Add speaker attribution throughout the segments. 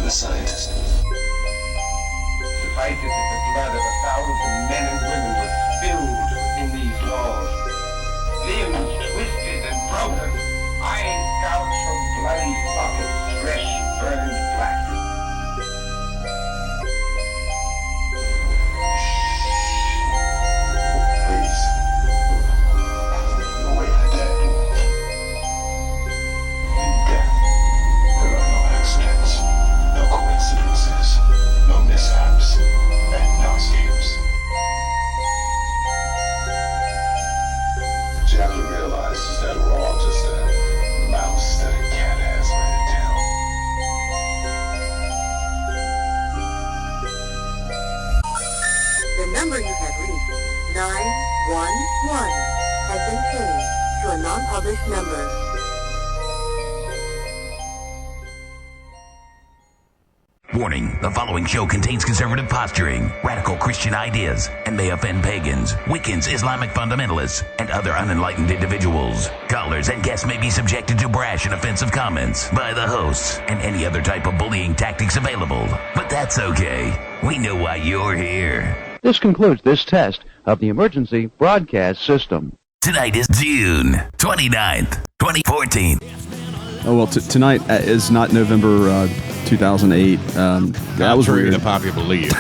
Speaker 1: the scientist.
Speaker 2: Suffice it that the blood of 1,000 men and women was spilled within these walls. Limbs twisted and broken, eyes gouged from bloody sockets, flesh burned black.
Speaker 1: Please. No way to the dead. In death, there are no accidents, no coincidences, no mishaps, and no escapes. What you have to realize is that we're all just a mouse that a cat has by the tail.
Speaker 3: The number you have reached, 911, has been changed to a non-published number.
Speaker 4: Warning, the following show contains conservative posturing, radical Christian ideas, and may offend pagans, Wiccans, Islamic fundamentalists, and other unenlightened individuals. Callers and guests may be subjected to brash and offensive comments by the hosts and any other type of bullying tactics available. But that's okay. We know why you're here.
Speaker 5: This concludes this test of the emergency broadcast system.
Speaker 4: Tonight is June 29th, 2014.
Speaker 6: Oh, well, tonight is not November 2008. That was weird.
Speaker 7: The popular believe.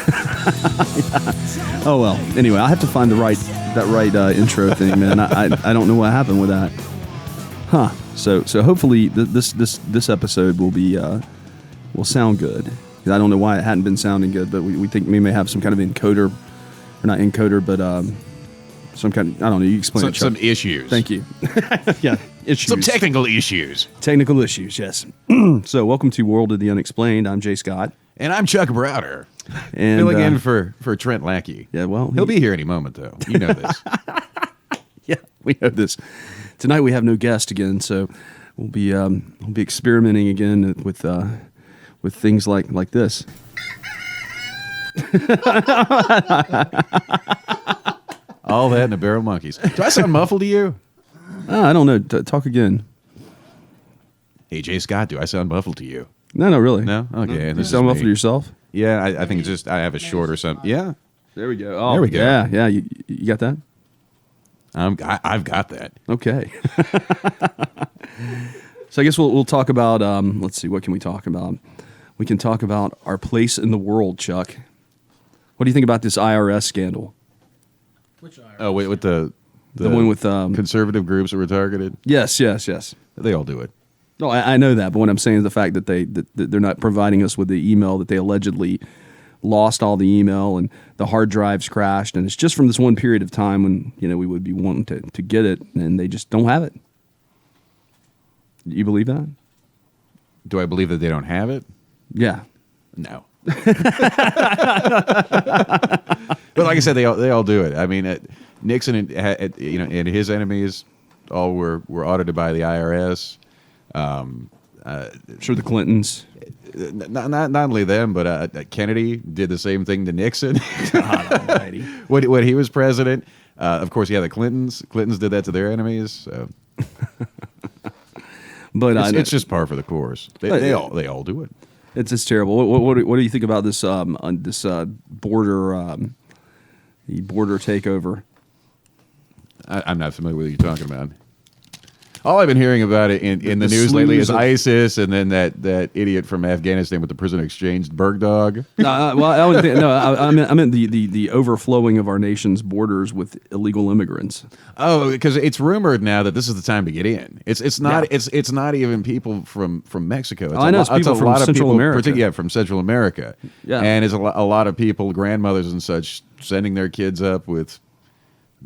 Speaker 6: Oh, well. Anyway, I have to find that right intro thing, man. I don't know what happened with that. Huh. So hopefully this episode will sound good. I don't know why it hadn't been sounding good, but we think we may have some kind of encoder, or not encoder, but some kind of, I don't know, you explain it, Chuck.
Speaker 7: Some issues.
Speaker 6: Thank you. Yeah, issues.
Speaker 7: Some technical issues.
Speaker 6: Technical issues, yes. So welcome to World of the Unexplained. I'm Jay Scott.
Speaker 7: And I'm Chuck Browder.
Speaker 6: And
Speaker 7: filling in for Trent Lackey.
Speaker 6: Yeah, well,
Speaker 7: he'll be here any moment, though. You know this.
Speaker 6: Yeah, we know this. Tonight we have no guest again, so we'll be experimenting again with things like this.
Speaker 7: All that and a barrel of monkeys. Do I sound muffled to you?
Speaker 6: I don't know. Talk again.
Speaker 7: Hey, Jay Scott, do I sound muffled to you?
Speaker 6: No, really.
Speaker 7: No? Okay.
Speaker 6: You sound muffled to yourself?
Speaker 7: Yeah, I think it's just I have a short or something. Yeah.
Speaker 6: There we go. Oh,
Speaker 7: there we go.
Speaker 6: Yeah. You got that?
Speaker 7: I've got that.
Speaker 6: Okay. So I guess we'll talk about, let's see, what can we talk about? We can talk about our place in the world, Chuck. What do you think about this IRS scandal?
Speaker 7: Which IRS? Oh, with the
Speaker 6: one with
Speaker 7: conservative groups that were targeted?
Speaker 6: Yes.
Speaker 7: They all do it.
Speaker 6: No, I know that, but what I'm saying is the fact that they're not providing us with the email, that they allegedly lost all the email and the hard drives crashed, and it's just from this one period of time when we would be wanting to get it, and they just don't have it. Do you believe that?
Speaker 7: Do I believe that they don't have it?
Speaker 6: Yeah.
Speaker 7: No. But like I said, they all do it. I mean, Nixon and his enemies all were audited by the IRS.
Speaker 6: Sure, the Clintons.
Speaker 7: Not only them, but Kennedy did the same thing to Nixon.
Speaker 6: God almighty.
Speaker 7: when he was president. Of course, the Clintons. Clintons did that to their enemies. So. But it's just par for the course. They all do it.
Speaker 6: It's just terrible. What do you think about this border the border takeover?
Speaker 7: I'm not familiar with what you're talking about. All I've been hearing about it in the news lately is ISIS, and then that idiot from Afghanistan with the prison exchange, Bergdog.
Speaker 6: I meant the overflowing of our nation's borders with illegal immigrants.
Speaker 7: Oh, because it's rumored now that this is the time to get in. It's not even people from Mexico.
Speaker 6: I know it's people from Central America.
Speaker 7: Yeah, from Central America.
Speaker 6: Yeah,
Speaker 7: and it's a lot of people, grandmothers and such, sending their kids up with.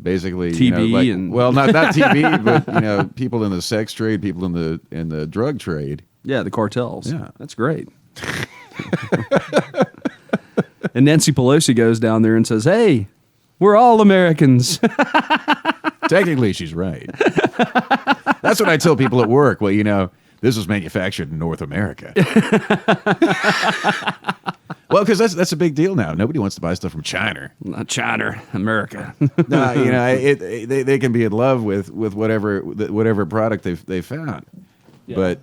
Speaker 7: Basically,
Speaker 6: TB
Speaker 7: not TB, but people in the sex trade, people in the drug trade.
Speaker 6: Yeah, the cartels.
Speaker 7: Yeah,
Speaker 6: that's great. And Nancy Pelosi goes down there and says, "Hey, we're all Americans."
Speaker 7: Technically, she's right. That's what I tell people at work. Well, this was manufactured in North America. Well, because that's a big deal now. Nobody wants to buy stuff from China.
Speaker 6: Not China, America.
Speaker 7: No, they can be in love with whatever product they found, yeah. But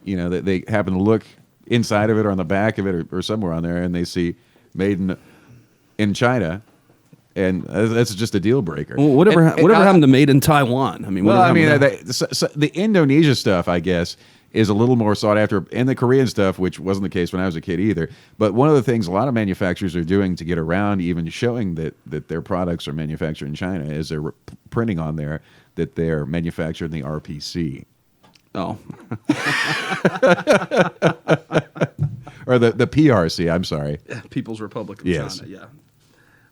Speaker 7: they happen to look inside of it or on the back of it or somewhere on there, and they see made in China, and that's just a deal breaker.
Speaker 6: Well, whatever happened to made in Taiwan? I mean,
Speaker 7: well, I mean,
Speaker 6: the
Speaker 7: the Indonesia stuff, I guess, is a little more sought after, and the Korean stuff, which wasn't the case when I was a kid either. But one of the things a lot of manufacturers are doing to get around even showing that their products are manufactured in China is they're printing on there that they're manufactured in the RPC.
Speaker 6: Oh.
Speaker 7: Or the PRC, I'm sorry.
Speaker 6: People's Republic of
Speaker 7: Yes.
Speaker 6: China, yeah.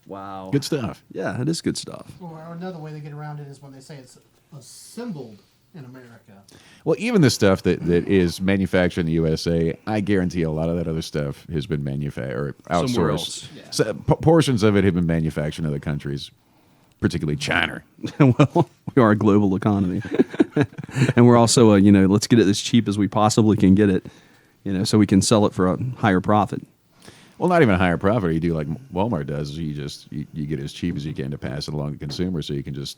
Speaker 6: Wow.
Speaker 7: Good stuff.
Speaker 6: Yeah, it is good stuff.
Speaker 8: Or another way they get around it is when they say it's assembled in America.
Speaker 7: Well, even the stuff that is manufactured in the USA, I guarantee a lot of that other stuff has been manufactured or outsourced.
Speaker 6: Somewhere else.
Speaker 8: Yeah.
Speaker 7: So, portions of it have been manufactured in other countries, particularly China.
Speaker 6: Well, we are a global economy. And we're also, let's get it as cheap as we possibly can get it, so we can sell it for a higher profit.
Speaker 7: Well, not even a higher profit. You do like Walmart does. You get it as cheap as you can to pass it along to consumers, so you can just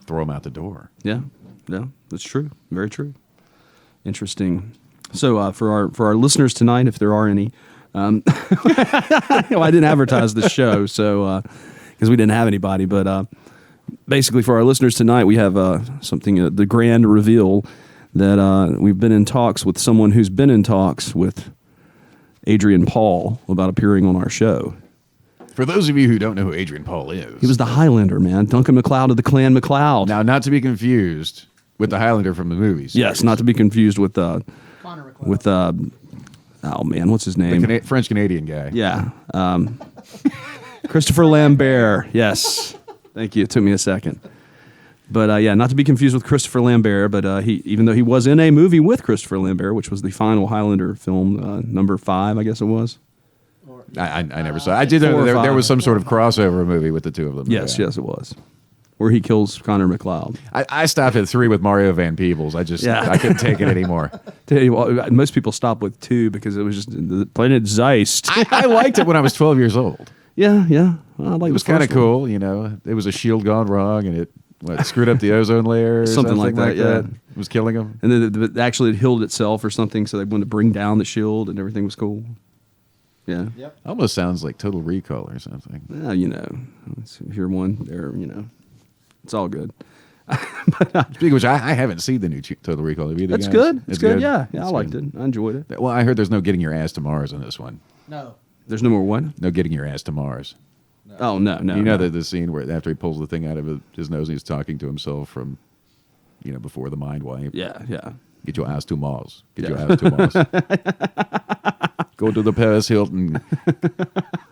Speaker 7: throw them out the door.
Speaker 6: Yeah, that's true. Very true. Interesting. So for our listeners tonight, if there are any, I didn't advertise the show, so because we didn't have anybody. But basically, for our listeners tonight, we have something the grand reveal that we've been in talks with someone who's been in talks with Adrian Paul about appearing on our show.
Speaker 7: For those of you who don't know who Adrian Paul is,
Speaker 6: He was the Highlander, man. Duncan MacLeod of the Clan MacLeod.
Speaker 7: now not to be confused with the Highlander from the movies.
Speaker 6: Yes, not to be confused with
Speaker 8: Connor McLeod.
Speaker 6: oh man, what's his name?
Speaker 7: the French Canadian guy.
Speaker 6: Yeah, Christopher Lambert. Yes, thank you. It took me a second, but yeah, not to be confused with Christopher Lambert. But he, even though he was in a movie with Christopher Lambert, which was the final Highlander film, number 5, I guess it was.
Speaker 7: I never saw it. I did know
Speaker 6: 4 or
Speaker 7: there
Speaker 6: 5.
Speaker 7: was some sort of crossover movie with the two of them.
Speaker 6: Yes,
Speaker 7: Yeah.
Speaker 6: yes, it was, where he kills Connor MacLeod.
Speaker 7: I stopped at 3 with Mario Van Peebles.
Speaker 6: Yeah.
Speaker 7: I couldn't take it anymore.
Speaker 6: Tell you what, most people stop with 2 because it was just the planet Zeist.
Speaker 7: I liked it when I was 12 years old.
Speaker 6: Yeah. Well, I like
Speaker 7: It was kind of cool, It was a shield gone wrong, and it screwed up the ozone layer, or
Speaker 6: Something like that, yeah.
Speaker 7: It was killing them.
Speaker 6: And then actually it healed itself or something, so they wanted to bring down the shield, and everything was cool. Yeah.
Speaker 8: Yep.
Speaker 7: Almost sounds like Total Recall or something.
Speaker 6: Well, here one, there, it's all good.
Speaker 7: Speaking of which, I haven't seen the new Total Recall. Have you
Speaker 6: That's
Speaker 7: guys?
Speaker 6: good. It's good. Yeah,
Speaker 7: It's
Speaker 6: I liked
Speaker 7: good.
Speaker 6: it. I enjoyed it.
Speaker 7: Well, I heard there's no getting your ass to Mars in this one.
Speaker 8: No.
Speaker 6: There's no more one?
Speaker 7: No getting your ass to Mars.
Speaker 6: Oh, no.
Speaker 7: You know the scene where after he pulls the thing out of his nose and he's talking to himself from, before the mind wipe.
Speaker 6: Yeah.
Speaker 7: Get your ass to Mars. Get your
Speaker 6: Yeah.
Speaker 7: ass to Mars. Go to the Paris Hilton.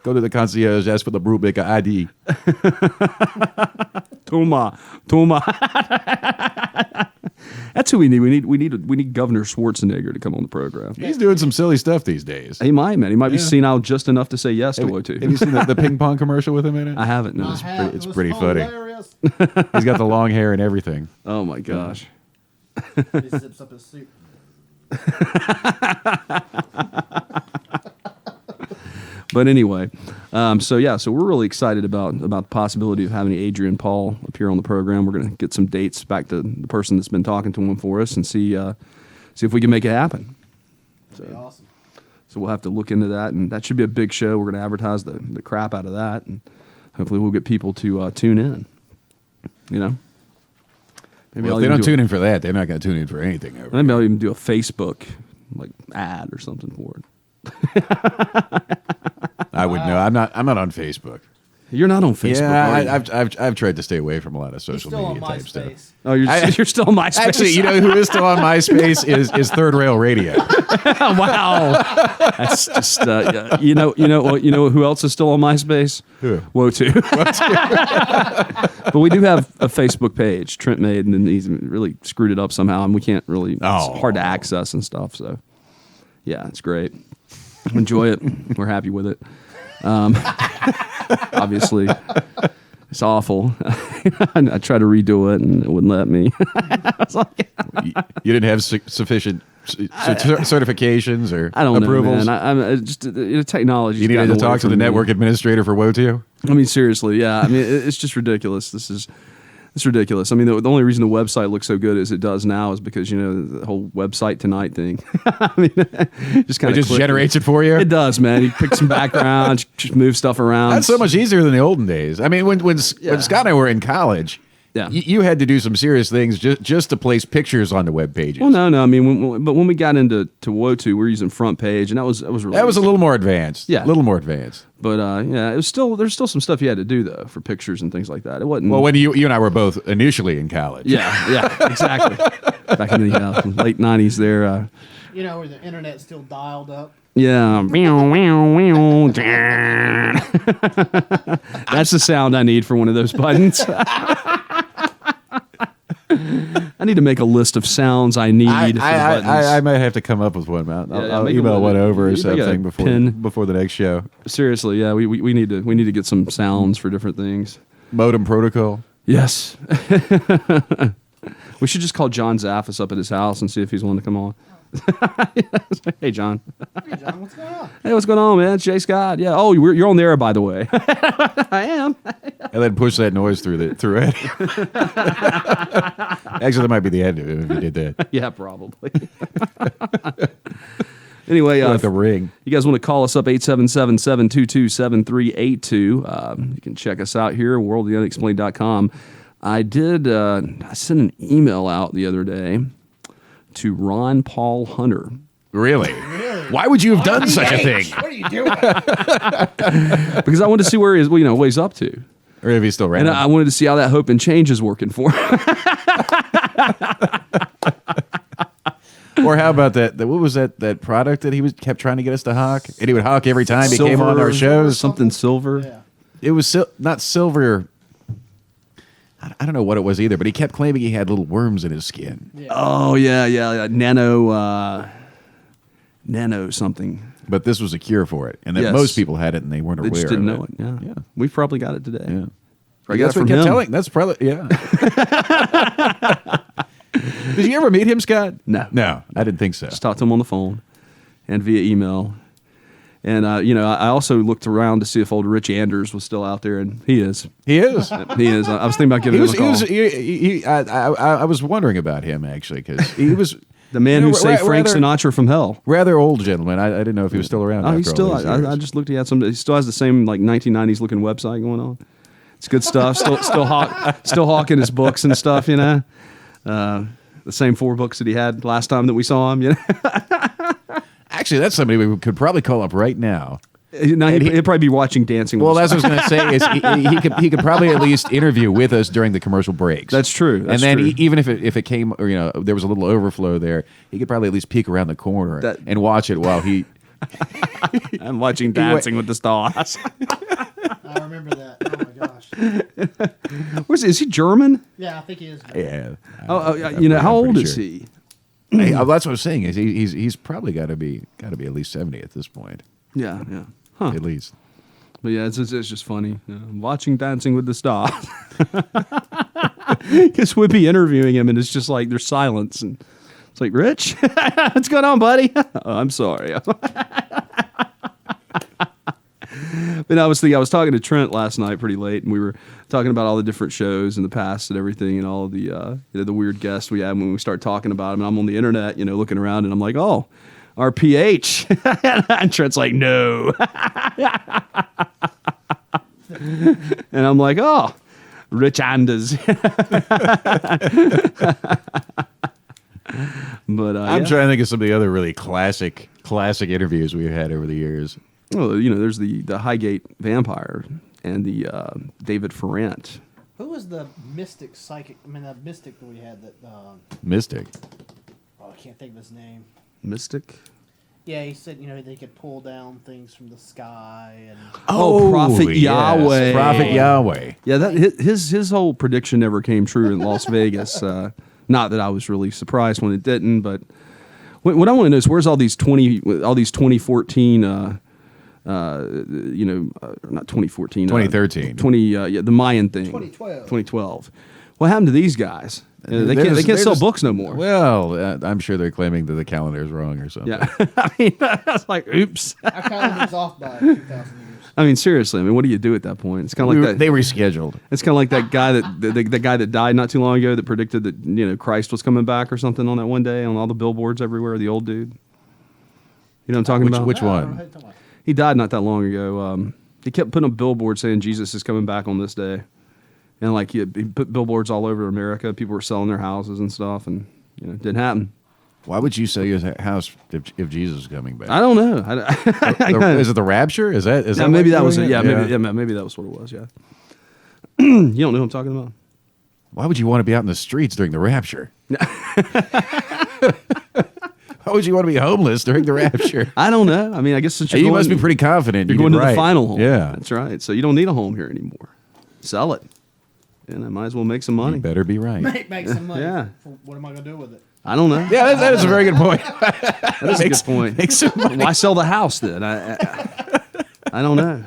Speaker 7: Go to the concierge. Ask for the Brubaker ID.
Speaker 6: Toma. That's who we need. We need Governor Schwarzenegger to come on the program.
Speaker 7: He's doing some silly stuff these days.
Speaker 6: He might, man. He might be senile just enough to say yes to O2.
Speaker 7: Have you seen the ping pong commercial with him in it?
Speaker 6: I haven't. No.
Speaker 7: It's pretty funny.
Speaker 8: Hilarious.
Speaker 7: He's got the long hair and everything.
Speaker 6: Oh my gosh.
Speaker 8: He zips up his suit.
Speaker 6: But anyway, so we're really excited about the possibility of having Adrian Paul appear on the program. We're going to get some dates back to the person that's been talking to him for us and see if we can make it happen.
Speaker 8: That'd be awesome.
Speaker 6: So we'll have to look into that, and that should be a big show. We're going to advertise the crap out of that, and hopefully we'll get people to tune in. Maybe
Speaker 7: Well,
Speaker 6: I'll
Speaker 7: if they
Speaker 6: even
Speaker 7: don't tune in for that, they're not going to tune in for anything ever.
Speaker 6: Maybe I'll even do a Facebook ad or something for it.
Speaker 7: I would know. I'm not on Facebook.
Speaker 6: You're not on Facebook. are you?
Speaker 7: Yeah, I've tried to stay away from a lot of
Speaker 8: He's
Speaker 7: social
Speaker 8: still on
Speaker 7: media type stuff.
Speaker 8: MySpace.
Speaker 6: Oh, you're still on MySpace.
Speaker 7: Actually, you know who is still on MySpace is Third Rail Radio.
Speaker 6: Wow, that's just you know who else is still on MySpace?
Speaker 7: Who?
Speaker 6: Wotu. But we do have a Facebook page Trent made, and then he's really screwed it up somehow, and we can't really.
Speaker 7: Oh.
Speaker 6: It's hard to access and stuff. So yeah, it's great. Enjoy it. We're happy with it. Obviously, it's awful. I tried to redo it, and it wouldn't let me. I was like,
Speaker 7: You didn't have sufficient certifications or
Speaker 6: I don't
Speaker 7: approvals.
Speaker 6: know, man. I'm just technology.
Speaker 7: You needed to talk to the network administrator for WOTU?
Speaker 6: I mean, seriously, yeah. I mean, it's just ridiculous. This is It's ridiculous. I mean, the only reason the website looks so good as it does now is because, the whole website tonight thing. I mean, just kind
Speaker 7: It
Speaker 6: of
Speaker 7: just generates it for you?
Speaker 6: It does, man. You pick some background, just move stuff around.
Speaker 7: That's so much easier than the olden days. I mean, when Scott and I were in college,
Speaker 6: Yeah.
Speaker 7: you had to do some serious things just to place pictures on the web pages.
Speaker 6: Well, no. I mean, but when we got into WOTU, we were using front page, and that was really
Speaker 7: That was a little more advanced.
Speaker 6: Yeah.
Speaker 7: A little more advanced.
Speaker 6: But it was there's still some stuff you had to do though for pictures and things like that. It wasn't.
Speaker 7: Well, when you and I were both initially in college.
Speaker 6: yeah, exactly. Back in the late '90s, there.
Speaker 8: Where the internet's still dialed up.
Speaker 6: Yeah. That's the sound I need for one of those buttons. I need to make a list of sounds I need for the buttons.
Speaker 7: I might have to come up with one, man. I'll email one over or
Speaker 6: you make a
Speaker 7: something before the next show.
Speaker 6: Seriously, yeah, we need to get some sounds for different things.
Speaker 7: Modem protocol.
Speaker 6: Yes. We should just call John Zaffis up at his house and see if he's willing to come on. Hey, John.
Speaker 8: Hey, John, what's going on?
Speaker 6: Hey, what's going on, man? It's Jay Scott. Yeah. Oh, you're on there, by the way. I am.
Speaker 7: And then push that noise through it. Actually, that might be the end of it if you did that.
Speaker 6: Yeah, probably. Anyway,
Speaker 7: Like the ring.
Speaker 6: You guys want to call us up 877-722-7382. You can check us out here, worldoftheunexplained.com. I sent an email out the other day to Ron Paul Hunter.
Speaker 7: Really? Why would you have done such a thing?
Speaker 8: What are you doing?
Speaker 6: Because I wanted to see where he's up to.
Speaker 7: Or if he's still around.
Speaker 6: And I wanted to see how that hope and change is working for him.
Speaker 7: Or how about that? What was that product that he kept trying to get us to hawk? And he would hawk every time he came on our shows.
Speaker 6: Something silver.
Speaker 8: Yeah.
Speaker 7: It was not silver. I don't know what it was either, but he kept claiming he had little worms in his skin.
Speaker 8: Yeah.
Speaker 6: Oh, yeah. Nano something.
Speaker 7: But this was a cure for it, and that
Speaker 6: Yes.
Speaker 7: most people had it, and they weren't
Speaker 6: They
Speaker 7: aware.
Speaker 6: just didn't
Speaker 7: of
Speaker 6: know
Speaker 7: it.
Speaker 6: it. Yeah.
Speaker 7: Yeah.
Speaker 6: We've probably got it today.
Speaker 7: Yeah.
Speaker 6: I got
Speaker 7: That's
Speaker 6: it
Speaker 7: what
Speaker 6: from
Speaker 7: he kept
Speaker 6: him.
Speaker 7: telling. That's probably yeah. Did you ever meet him, Scott?
Speaker 6: No.
Speaker 7: No, I didn't think so.
Speaker 6: Just talked to him on the phone and via email. And, I also looked around to see if old Rich Anders was still out there, and he is.
Speaker 7: He is.
Speaker 6: He is. I was thinking about giving him a call.
Speaker 7: I was wondering about him actually because he was
Speaker 6: The man who saved Frank
Speaker 7: rather-
Speaker 6: Sinatra from hell.
Speaker 7: rather old gentleman. I didn't know if he was still around.
Speaker 6: Oh, he's
Speaker 7: after all
Speaker 6: still.
Speaker 7: these years.
Speaker 6: I just looked. He still has the same 1990s looking website going on. It's good stuff. Still hawking his books and stuff. The same 4 books that he had last time that we saw him.
Speaker 7: Actually, that's somebody we could probably call up right now.
Speaker 6: Now he'd probably be watching Dancing.
Speaker 7: Well,
Speaker 6: with
Speaker 7: that's what I was going to say. Is he could probably at least interview with us during the commercial breaks.
Speaker 6: That's true. That's
Speaker 7: and then
Speaker 6: true.
Speaker 7: even if it came, or there was a little overflow there, he could probably at least peek around the corner and watch it while he.
Speaker 6: I'm watching Dancing with the Stars.
Speaker 8: I remember that. Oh, my gosh.
Speaker 6: Is he German?
Speaker 8: Yeah, I think he is.
Speaker 7: Yeah.
Speaker 6: How old is he?
Speaker 7: Hey, that's what I was saying. Is he's probably got to be at least 70 at this point.
Speaker 6: Yeah. Huh.
Speaker 7: At least.
Speaker 6: But yeah, it's just funny. I'm watching Dancing with the Stars. Because we'd be interviewing him, and it's just like there's silence, and it's like, Rich, what's going on, buddy? Oh, I'm sorry. But I was talking to Trent last night pretty late, and we were talking about all the different shows in the past and everything, and all of the the weird guests we had when we start talking about them. And I'm on the internet, looking around, and I'm like, oh, our PH. And Trent's like, no. And I'm like, oh, Rich Anders. But
Speaker 7: I'm trying to think of some of the other really classic interviews we've had over the years.
Speaker 6: Well, there's the Highgate Vampire and the David Ferrant.
Speaker 8: Who was the mystic psychic? I mean, that mystic that we had that.
Speaker 7: Mystic.
Speaker 8: Oh, I can't think of his name.
Speaker 6: Mystic?
Speaker 8: Yeah, he said they could pull down things from the sky and.
Speaker 6: Oh, Prophet
Speaker 7: yes.
Speaker 6: Yahweh.
Speaker 7: Prophet Yahweh.
Speaker 6: Yeah, that his whole prediction never came true in Las Vegas. Not that I was really surprised when it didn't, but what I want to know is where's all these 2014. Not 2014.
Speaker 7: 2013.
Speaker 6: The Mayan thing.
Speaker 8: 2012.
Speaker 6: 2012. What happened to these guys? They can't sell books no more.
Speaker 7: Well, I'm sure they're claiming that the calendar is wrong or something.
Speaker 6: Yeah, I mean, I was like, oops.
Speaker 8: Our calendar's off by 2,000 years.
Speaker 6: I mean, seriously. I mean, what do you do at that point? It's kind of like that.
Speaker 7: They rescheduled.
Speaker 6: It's kind of like that guy the guy that died not too long ago that predicted that Christ was coming back or something on that one day on all the billboards everywhere. The old dude. You know what I'm talking about?
Speaker 7: Which
Speaker 8: I don't know
Speaker 7: one?
Speaker 8: how you talking about.
Speaker 6: He died not that long ago. He kept putting up billboards saying Jesus is coming back on this day, and like he put billboards all over America. People were selling their houses and stuff, and it didn't happen.
Speaker 7: Why would you sell your house if Jesus is coming back?
Speaker 6: I don't know.
Speaker 7: Is it the rapture? Is that
Speaker 6: maybe
Speaker 7: what's
Speaker 6: that was
Speaker 7: doing
Speaker 6: it. Yeah, maybe that was what it was. Yeah. You don't know who I'm talking about?
Speaker 7: Why would you want to be out in the streets during the rapture? Why would you want to be homeless during the rapture?
Speaker 6: I don't know. I mean, I guess since
Speaker 7: You must be pretty confident.
Speaker 6: You're
Speaker 7: you
Speaker 6: going
Speaker 7: did
Speaker 6: to the
Speaker 7: right.
Speaker 6: final home.
Speaker 7: Yeah.
Speaker 6: That's right. So you don't need a home here anymore. Sell it, and I might as well make some money.
Speaker 7: You better be right.
Speaker 8: Make some money.
Speaker 6: Yeah.
Speaker 8: What am I gonna do with it?
Speaker 6: I don't know.
Speaker 7: Yeah, that is a very good point.
Speaker 6: That is a good point.
Speaker 7: Make some money.
Speaker 6: Why sell the house then? I don't know.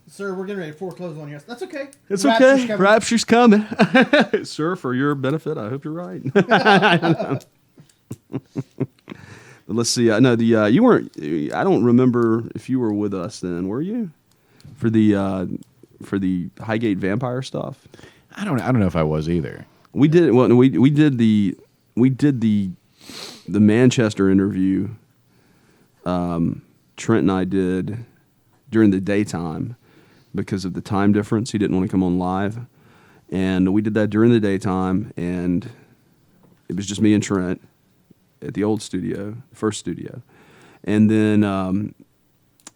Speaker 8: Sir, we're getting ready to foreclose on yours. That's okay.
Speaker 6: It's
Speaker 8: Rapture's
Speaker 6: okay.
Speaker 8: coming.
Speaker 6: Rapture's coming. Sir, for your benefit, I hope you're right. But let's see. No, you weren't. I don't remember if you were with us then. Were you for the Highgate vampire stuff?
Speaker 7: I don't know if I was either.
Speaker 6: We did. Well, we did the Manchester interview. Trent and I did during the daytime because of the time difference. He didn't want to come on live, and we did that during the daytime, and it was just me and Trent at the old studio, the first studio, and then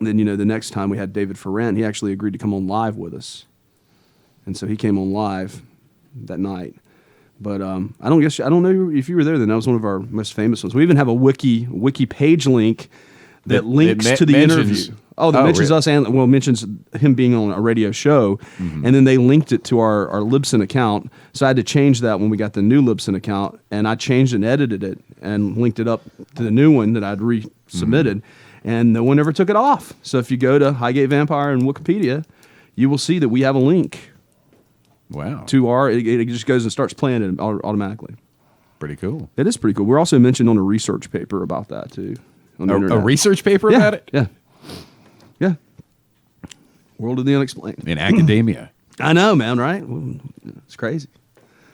Speaker 6: the next time we had David Ferrand. He actually agreed to come on live with us, and so he came on live that night. But I don't know if you were there then. That was one of our most famous ones. We even have a wiki page link that links to the
Speaker 7: mentions-
Speaker 6: interview. Oh, that mentions
Speaker 7: really?
Speaker 6: us and mentions him being on a radio show, and then they linked it to our Libsyn account. So I had to change that when we got the new Libsyn account, and I changed and edited it and linked it up to the new one that I'd resubmitted, and no one ever took it off. So if you go to Highgate Vampire and Wikipedia, you will see that we have a link.
Speaker 7: Wow.
Speaker 6: To it just goes and starts playing it automatically.
Speaker 7: Pretty cool.
Speaker 6: It is pretty cool. We're also mentioned on a research paper about that too. On the
Speaker 7: A
Speaker 6: internet.
Speaker 7: research paper
Speaker 6: Yeah,
Speaker 7: about it?
Speaker 6: Yeah. Yeah. World of the Unexplained.
Speaker 7: In academia.
Speaker 6: I know, man, right? It's crazy.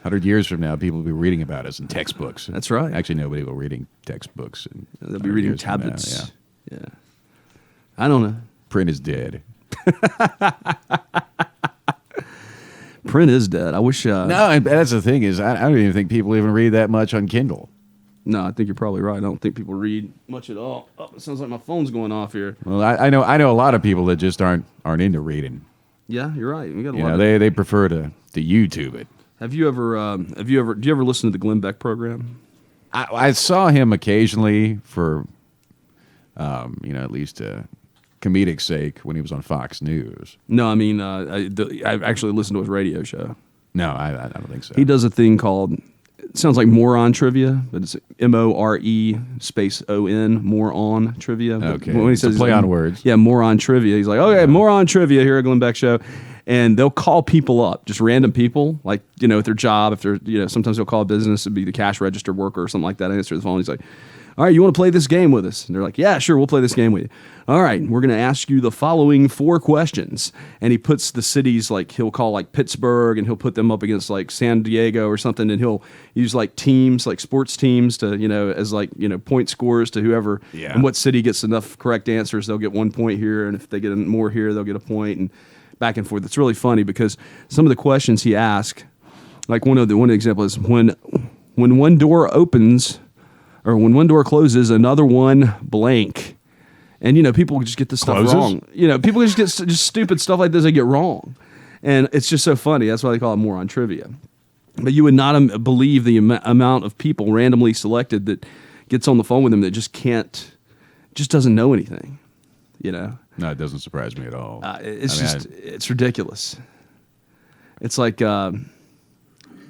Speaker 7: 100 years from now, people will be reading about us in textbooks.
Speaker 6: That's right.
Speaker 7: Actually, nobody will be reading textbooks.
Speaker 6: They'll be reading tablets. Yeah. I don't know.
Speaker 7: Print is dead.
Speaker 6: Print is dead. I wish.
Speaker 7: No, and that's the thing is, I don't even think people even read that much on Kindle.
Speaker 6: No, I think you're probably right. I don't think people read much at all. Oh, it sounds like my phone's going off here.
Speaker 7: Well, I know a lot of people that just aren't into reading.
Speaker 6: Yeah, you're right. We got a
Speaker 7: You
Speaker 6: lot.
Speaker 7: know, they prefer to YouTube it.
Speaker 6: Do you ever listen to the Glenn Beck program?
Speaker 7: I saw him occasionally for, at least comedic sake when he was on Fox News.
Speaker 6: No, I mean, I actually listened to his radio show.
Speaker 7: No, I don't think so.
Speaker 6: He does a thing called, it sounds like Moron Trivia, but it's MORE_ON, Moron Trivia. But
Speaker 7: Okay.
Speaker 6: when he
Speaker 7: It's a
Speaker 6: says
Speaker 7: play on words.
Speaker 6: Yeah, Moron Trivia. He's like, okay, Moron Trivia here at Glenn Beck Show. And they'll call people up, just random people, like, with their job. If they're, sometimes they'll call a business, it'd be the cash register worker or something like that. I answer the phone. He's like, all right, you want to play this game with us? And they're like, yeah, sure, we'll play this game with you. All right, we're going to ask you the following 4 questions. And he puts the cities, like, he'll call, like, Pittsburgh, and he'll put them up against, like, San Diego or something, and he'll use, like, teams, like sports teams to, as, like, point scores to whoever.
Speaker 7: Yeah.
Speaker 6: And what city gets enough correct answers, they'll get 1 point here, and if they get more here, they'll get a point, and back and forth. It's really funny because some of the questions he asked, like one example is when one door opens or when one door closes, another one blank. And people just get this stuff
Speaker 7: Closes?
Speaker 6: wrong. People just get just stupid stuff like this they get wrong, and it's just so funny. That's why they call it Moron Trivia. But you would not believe the amount of people randomly selected that gets on the phone with him that just doesn't know anything.
Speaker 7: No, it doesn't surprise me at all.
Speaker 6: It's ridiculous. It's like what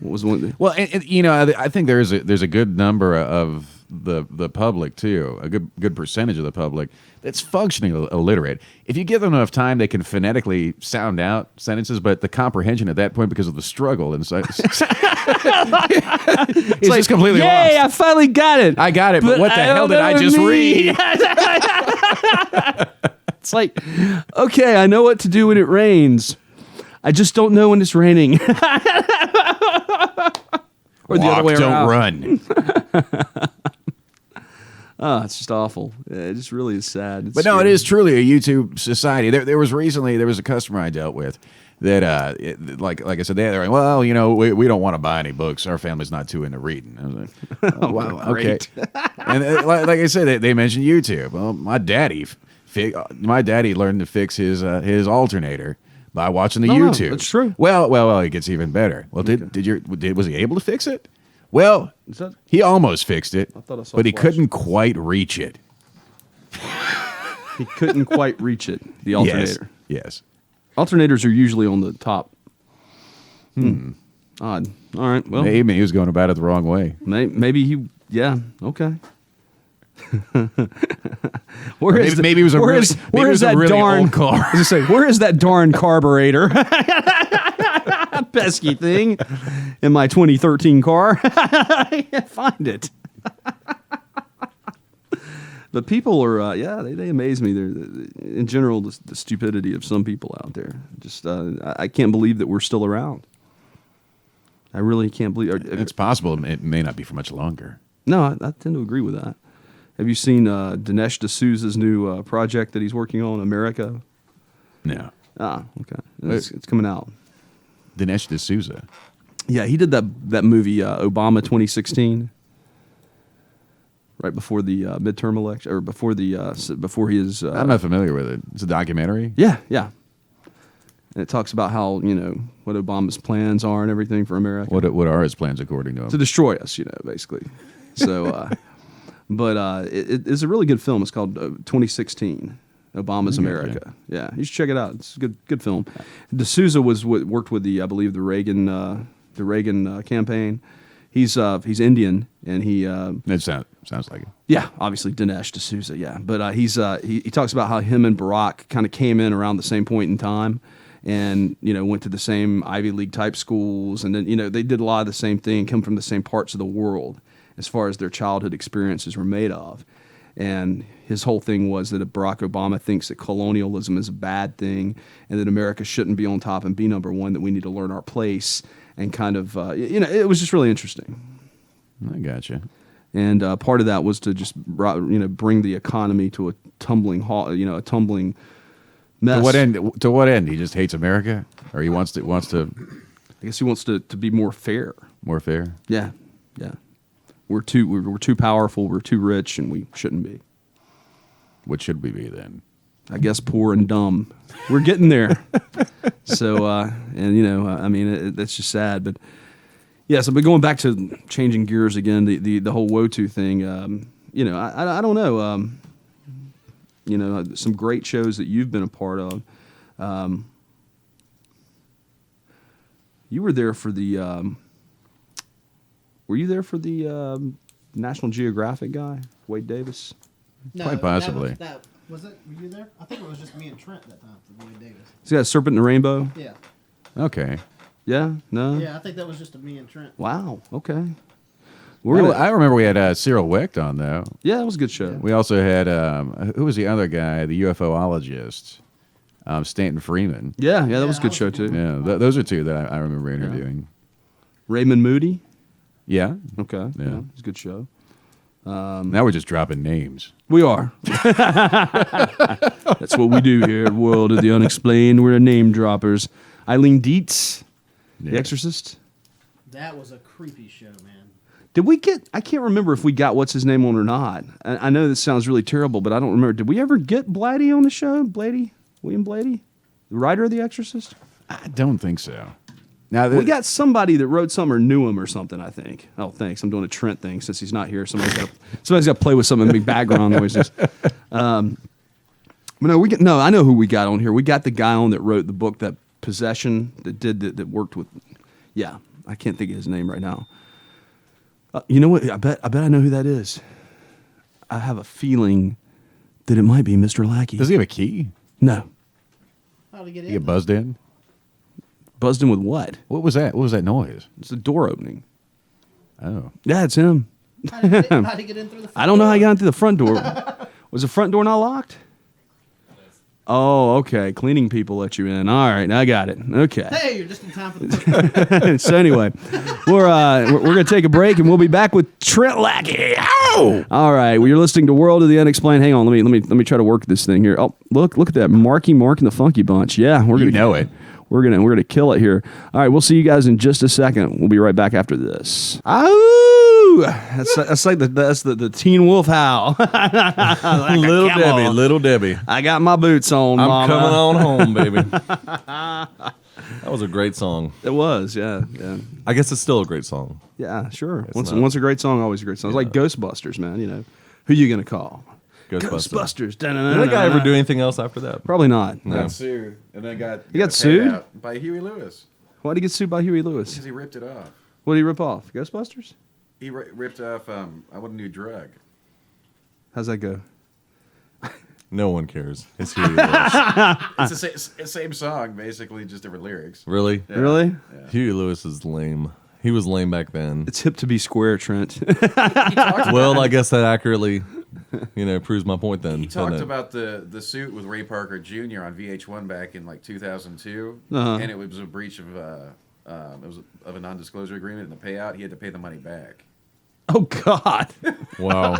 Speaker 6: was one?
Speaker 7: Well, I think there's a good number of the public too, a good percentage of the public that's functioning illiterate. If you give them enough time, they can phonetically sound out sentences, but the comprehension at that point, because of the struggle inside, it's just completely
Speaker 6: Yay!
Speaker 7: lost.
Speaker 6: I finally got it.
Speaker 7: I got it, but what the hell did I just read?
Speaker 6: It's like, okay, I know what to do when it rains. I just don't know when it's raining. Or the other way
Speaker 7: don't
Speaker 6: around.
Speaker 7: run.
Speaker 6: Oh, it's just awful. It just really is sad. It's
Speaker 7: But no, it
Speaker 6: scary.
Speaker 7: is truly a YouTube society. There was a customer I dealt with that, like I said, they're like, well, we don't want to buy any books. Our family's not too into reading. I was like, oh, wow, okay. And like I said, they mentioned YouTube. Well, my daddy learned to fix his alternator by watching the
Speaker 6: No, no,
Speaker 7: YouTube.
Speaker 6: that's true.
Speaker 7: Well, it gets even better. Well, was he able to fix it? Well,
Speaker 6: Is that-
Speaker 7: he almost fixed it,
Speaker 6: I thought I saw
Speaker 7: but he
Speaker 6: flash.
Speaker 7: couldn't quite reach it.
Speaker 6: He couldn't quite reach it, the alternator.
Speaker 7: Yes.
Speaker 6: Alternators are usually on the top. Odd. All right. Well,
Speaker 7: Maybe he was going about it the wrong way.
Speaker 6: maybe he. Yeah. Okay.
Speaker 7: Maybe it was a
Speaker 6: where
Speaker 7: really-
Speaker 6: is-
Speaker 7: maybe
Speaker 6: where
Speaker 7: it
Speaker 6: is
Speaker 7: was a
Speaker 6: that
Speaker 7: really
Speaker 6: darn
Speaker 7: old car.
Speaker 6: I was gonna say, where is that darn carburetor? Pesky thing in my 2013 car. I can't find it. But people are, they amaze me. They're, in general, the stupidity of some people out there. Just, I can't believe that we're still around. I really can't believe.
Speaker 7: It's possible it may not be for much longer.
Speaker 6: No, I tend to agree with that. Have you seen Dinesh D'Souza's new project that he's working on, America?
Speaker 7: No.
Speaker 6: Ah, okay. It's coming out.
Speaker 7: Dinesh D'Souza.
Speaker 6: Yeah, he did that movie, Obama 2016. Right before the midterm election, or before his.
Speaker 7: I'm not familiar with it. It's a documentary?
Speaker 6: Yeah. And it talks about how what Obama's plans are and everything for America.
Speaker 7: What are his plans according to him?
Speaker 6: To destroy us, basically. So, but it is a really good film. It's called 2016, Obama's America. Yeah, you should check it out. It's a good film. D'Souza worked with the Reagan campaign. He's Indian, and he
Speaker 7: It sounds like it.
Speaker 6: yeah, obviously Dinesh D'Souza, yeah. But he talks about how him and Barack kind of came in around the same point in time, and went to the same Ivy League type schools, and then they did a lot of the same thing, come from the same parts of the world as far as their childhood experiences were made of. And his whole thing was that Barack Obama thinks that colonialism is a bad thing, and that America shouldn't be on top and be number one, that we need to learn our place, and kind of it was just really interesting.
Speaker 7: I gotcha.
Speaker 6: And part of that was to just bring the economy to a tumbling a tumbling mess.
Speaker 7: To what end? He just hates America, or he wants to
Speaker 6: I guess he wants to be more fair.
Speaker 7: more fair.
Speaker 6: Yeah. We're too powerful. We're too rich, and we shouldn't be.
Speaker 7: What should we be then?
Speaker 6: I guess poor and dumb. We're getting there. So that's just sad. But yeah, so but going back to changing gears again, the whole WOTU thing. I don't know. Some great shows that you've been a part of. You were there for the. Were you there for the National Geographic guy, Wade Davis?
Speaker 8: No,
Speaker 7: Quite possibly.
Speaker 8: Was it? Were you there? I think it was just me and Trent that time for Wade Davis.
Speaker 6: He's got a Serpent in the Rainbow.
Speaker 8: Yeah.
Speaker 7: Okay.
Speaker 6: Yeah. No.
Speaker 8: Yeah, I think that was just a me and Trent.
Speaker 6: Wow. Okay.
Speaker 7: I remember we had Cyril Wecht on though.
Speaker 6: Yeah, it was a good show.
Speaker 7: We also had who was the other guy, the UFOologist, Stanton Freeman.
Speaker 6: Yeah, that was a
Speaker 8: that
Speaker 6: good
Speaker 8: was
Speaker 6: show
Speaker 8: a good
Speaker 6: too.
Speaker 7: Yeah, those are two that I remember interviewing.
Speaker 6: Raymond Moody.
Speaker 7: Yeah.
Speaker 6: Okay.
Speaker 7: Yeah.
Speaker 6: It was a good show.
Speaker 7: Now we're just dropping names.
Speaker 6: We are. That's what we do here at World of the Unexplained. We're name droppers. Eileen Dietz, The
Speaker 7: Yeah.
Speaker 6: Exorcist.
Speaker 8: That was a creepy show, man.
Speaker 6: Did we get, I can't remember if we got what's his name on or not. I know this sounds really terrible, but I don't remember. Did we ever get Blatty on the show? William Blatty? The writer of The Exorcist?
Speaker 7: I don't think so. Now
Speaker 6: We got somebody that wrote something or knew him or something, I think. Oh, thanks. I'm doing a Trent thing since he's not here. Somebody's got to play with some of the big background noises. But no, I know who we got on here. We got the guy on that wrote the book, that Possession, that worked with, yeah, I can't think of his name right now. You know what? I bet I know who that is. I have a feeling that it might be Mr. Lackey.
Speaker 7: Does he have a key?
Speaker 6: No.
Speaker 8: How to get
Speaker 7: He
Speaker 8: in?
Speaker 7: get buzzed in?
Speaker 6: Buzzed in with what?
Speaker 7: What was that? What was that noise?
Speaker 6: It's a door opening.
Speaker 7: Oh.
Speaker 6: Yeah, it's him.
Speaker 8: How to get in through the front
Speaker 6: I don't know how
Speaker 8: door?
Speaker 6: you got into the front door. Was the front door not locked? Oh, okay. Cleaning people let you in. All right, I got it. Okay.
Speaker 8: Hey, you're just in time for the
Speaker 6: So anyway, we're gonna take a break and we'll be back with Trent Lackey. Ow! All right, well, you're listening to World of the Unexplained. Hang on, let me try to work this thing here. Oh, look at that, Marky Mark and the Funky Bunch. Yeah, we're gonna
Speaker 7: know it.
Speaker 6: We're gonna kill it here. All right, we'll see you guys in just a second. We'll be right back after this. Ow! That's like the Teen Wolf howl. Like
Speaker 9: Little Debbie.
Speaker 6: I got my boots on,
Speaker 9: I'm
Speaker 6: Mama.
Speaker 9: coming on home, baby. That was a great song.
Speaker 6: It was, yeah.
Speaker 9: I guess it's still a great song.
Speaker 6: Yeah, sure.
Speaker 9: not.
Speaker 6: Once a great song, always a great song. It's like Ghostbusters, man. You know, who you gonna call?
Speaker 9: Ghostbusters.
Speaker 6: Ghostbusters.
Speaker 9: Did that guy ever do anything else after that?
Speaker 6: Probably not.
Speaker 9: No.
Speaker 7: Got sued, and then
Speaker 6: He got
Speaker 7: paid
Speaker 6: sued?
Speaker 7: out by Huey Lewis
Speaker 6: Why did he get sued by Huey Lewis?
Speaker 7: because he ripped it off.
Speaker 6: What did he rip off? Ghostbusters?
Speaker 7: He ripped off I Want a New Drug.
Speaker 6: How's that go?
Speaker 9: No one cares. It's Huey Lewis.
Speaker 7: It's the same song, basically, just different lyrics.
Speaker 9: Really?
Speaker 7: Yeah.
Speaker 6: Really?
Speaker 9: Huey Lewis is lame. He was lame back then.
Speaker 6: It's hip to be square, Trent.
Speaker 9: Well, I guess that accurately, proves my point then.
Speaker 7: He talked
Speaker 9: doesn't it?
Speaker 7: about the suit with Ray Parker Jr. on VH1 back in like 2002,
Speaker 6: Uh-huh.
Speaker 7: and it was a breach of of a non-disclosure agreement, and the payout he had to pay the money back.
Speaker 6: Oh God!
Speaker 9: Wow.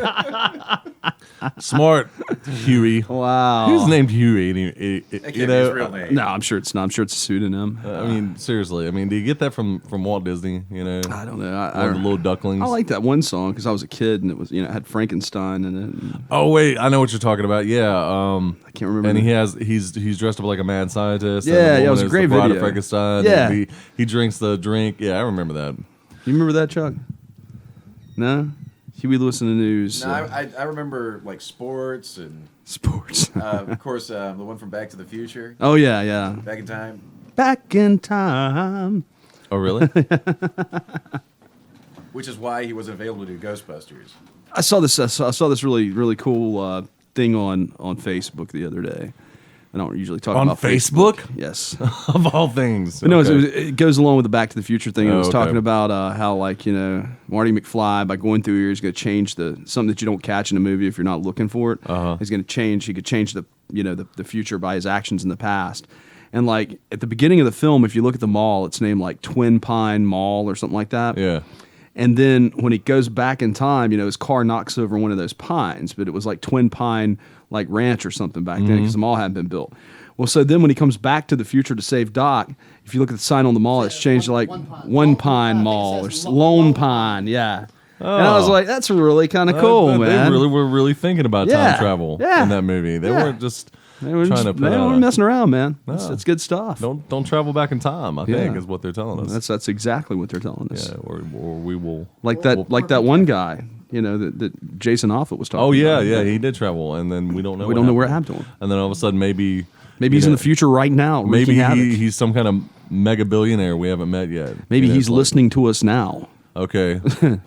Speaker 9: Smart Huey.
Speaker 6: Wow.
Speaker 9: Who's named Huey?
Speaker 7: That can't be his real name.
Speaker 6: No, I'm sure it's not. I'm sure it's a pseudonym.
Speaker 9: I mean, seriously. I mean, do you get that from Walt Disney?
Speaker 6: I don't know.
Speaker 9: One of the little ducklings.
Speaker 6: I like that one song because I was a kid and it was it had Frankenstein in it. And
Speaker 9: Oh wait, I know what you're talking about. Yeah.
Speaker 6: I can't remember.
Speaker 9: And
Speaker 6: the-
Speaker 9: he's dressed up like a mad scientist.
Speaker 6: Yeah,
Speaker 9: and the
Speaker 6: yeah, it
Speaker 9: woman
Speaker 6: was a
Speaker 9: is
Speaker 6: great
Speaker 9: the bride
Speaker 6: video.
Speaker 9: of Frankenstein.
Speaker 6: Yeah.
Speaker 9: and he drinks the drink. Yeah, I remember that.
Speaker 6: You remember that, Chuck? No. Huey Lewis in the News.
Speaker 7: No, I remember like sports and
Speaker 6: Sports.
Speaker 7: of course the one from Back to the Future.
Speaker 6: Oh yeah.
Speaker 7: Back in Time.
Speaker 6: Back in time.
Speaker 9: Oh really?
Speaker 7: Which is why he wasn't available to do Ghostbusters.
Speaker 6: I saw this really cool thing on Facebook the other day. I don't usually talk
Speaker 9: On
Speaker 6: about
Speaker 9: Facebook?
Speaker 6: Yes.
Speaker 9: Of all things.
Speaker 6: But no,
Speaker 9: Okay.
Speaker 6: it goes along with the Back to the Future thing. It was
Speaker 9: okay.
Speaker 6: talking about how, like, Marty McFly, by going through here, is going to change something that you don't catch in a movie if you're not looking for it. He's going to change. He could change the future by his actions in the past. And like at the beginning of the film, if you look at the mall, it's named like Twin Pine Mall or something like that.
Speaker 9: Yeah.
Speaker 6: And then when he goes back in time, his car knocks over one of those pines, but it was like Twin Pine like ranch or something back then because the mall hadn't been built. Well, so then when he comes back to the future to save Doc, if you look at the sign on the mall, it's changed to like One Pine Mall or Lone Pine. Yeah. And I was like, that's really kind of cool, man.
Speaker 9: They really were really thinking about
Speaker 6: Yeah,
Speaker 9: time travel
Speaker 6: yeah,
Speaker 9: in that movie. They
Speaker 6: yeah.
Speaker 9: weren't just
Speaker 6: They were
Speaker 9: trying to put
Speaker 6: they
Speaker 9: out
Speaker 6: weren't
Speaker 9: a-
Speaker 6: messing around, man.
Speaker 9: No.
Speaker 6: It's good stuff.
Speaker 9: Don't travel back in time. I think
Speaker 6: Yeah.
Speaker 9: is what they're telling us.
Speaker 6: That's exactly what they're telling us.
Speaker 9: Yeah, or we will
Speaker 6: Like that one guy, that Jason Offutt was talking
Speaker 9: Oh yeah,
Speaker 6: about.
Speaker 9: yeah, he did travel, and then we don't know.
Speaker 6: We don't know where it happened to him.
Speaker 9: And then all of a sudden, maybe
Speaker 6: Maybe he's in the future right now.
Speaker 9: Maybe
Speaker 6: wreaking havoc.
Speaker 9: he's some kind of mega billionaire we haven't met yet.
Speaker 6: Maybe
Speaker 9: You know,
Speaker 6: he's
Speaker 9: it's like-
Speaker 6: listening to us now.
Speaker 9: Okay,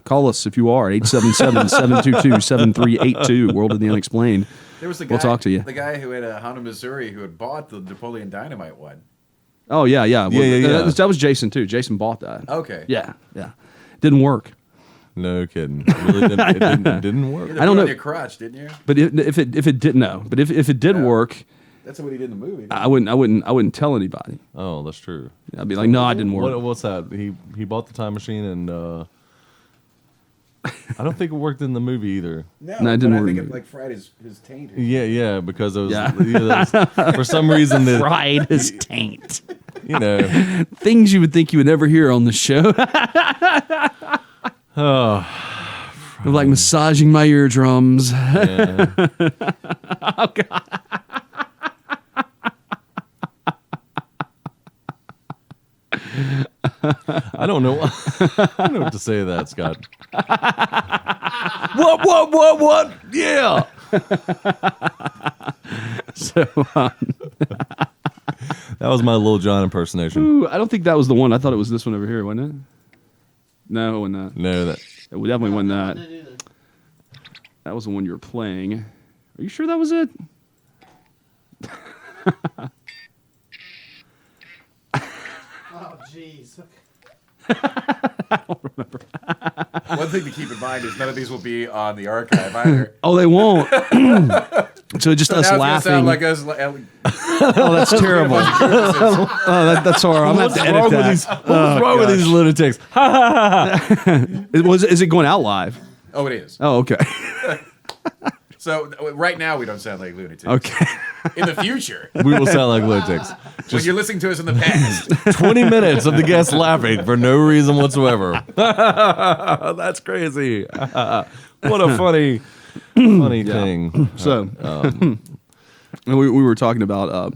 Speaker 6: Call us if you are at 877-722-7382. World of the Unexplained.
Speaker 7: There was the guy,
Speaker 6: We'll talk to you.
Speaker 7: The guy who had a Honda Missouri who had bought the Napoleon Dynamite one.
Speaker 6: Oh yeah.
Speaker 9: Yeah.
Speaker 6: That was Jason too. Jason bought that.
Speaker 7: Okay.
Speaker 6: Yeah. Didn't work.
Speaker 9: no kidding. It really it didn't work.
Speaker 7: You
Speaker 6: I don't
Speaker 7: put it
Speaker 6: know.
Speaker 7: on your crotch, didn't you?
Speaker 6: But if it didn't know. But if it did work,
Speaker 7: That's what he did in the movie.
Speaker 6: I wouldn't tell anybody.
Speaker 9: Oh, that's true.
Speaker 6: I'd be like, no, I didn't work.
Speaker 9: What's that? He bought the time machine, and I don't think it worked in the movie either.
Speaker 7: No,
Speaker 6: No, it didn't
Speaker 7: but I
Speaker 6: work
Speaker 7: think
Speaker 6: in
Speaker 7: it
Speaker 6: the-
Speaker 7: like fried his taint.
Speaker 9: Yeah, because it was,
Speaker 6: Yeah.
Speaker 9: for some reason that
Speaker 6: Fried his taint. Things you would think you would never hear on the show. Like massaging my eardrums.
Speaker 9: Yeah.
Speaker 6: Oh God.
Speaker 9: I don't know. I don't know what to say to that, Scott. What? Yeah.
Speaker 6: So
Speaker 9: That was my Lil Jon impersonation.
Speaker 6: ooh, I don't think that was the one. I thought it was this one over here, wasn't it? No, it wasn't that.
Speaker 9: No, that.
Speaker 6: It definitely wasn't
Speaker 8: I
Speaker 6: that.
Speaker 8: didn't either.
Speaker 6: That was the one you were playing. Are you sure that was it?
Speaker 8: Oh, jeez.
Speaker 7: One thing to keep in mind is none of these will be on the archive either.
Speaker 6: Oh, they won't. So just
Speaker 7: So
Speaker 6: us
Speaker 7: now it's gonna
Speaker 6: laughing.
Speaker 7: sound like us
Speaker 6: Oh, that's terrible. That's horrible. I'm going to have to edit that.
Speaker 9: What's wrong with these lunatics?
Speaker 6: Is it going out live?
Speaker 7: Oh, it is.
Speaker 6: Oh, okay.
Speaker 7: So right now we don't sound like lunatics.
Speaker 6: Okay.
Speaker 7: In the future,
Speaker 9: We will sound like lunatics.
Speaker 7: when you're listening to us in the past,
Speaker 9: 20 minutes of the guests laughing for no reason whatsoever. That's crazy. What a funny thing.
Speaker 6: So, we were talking about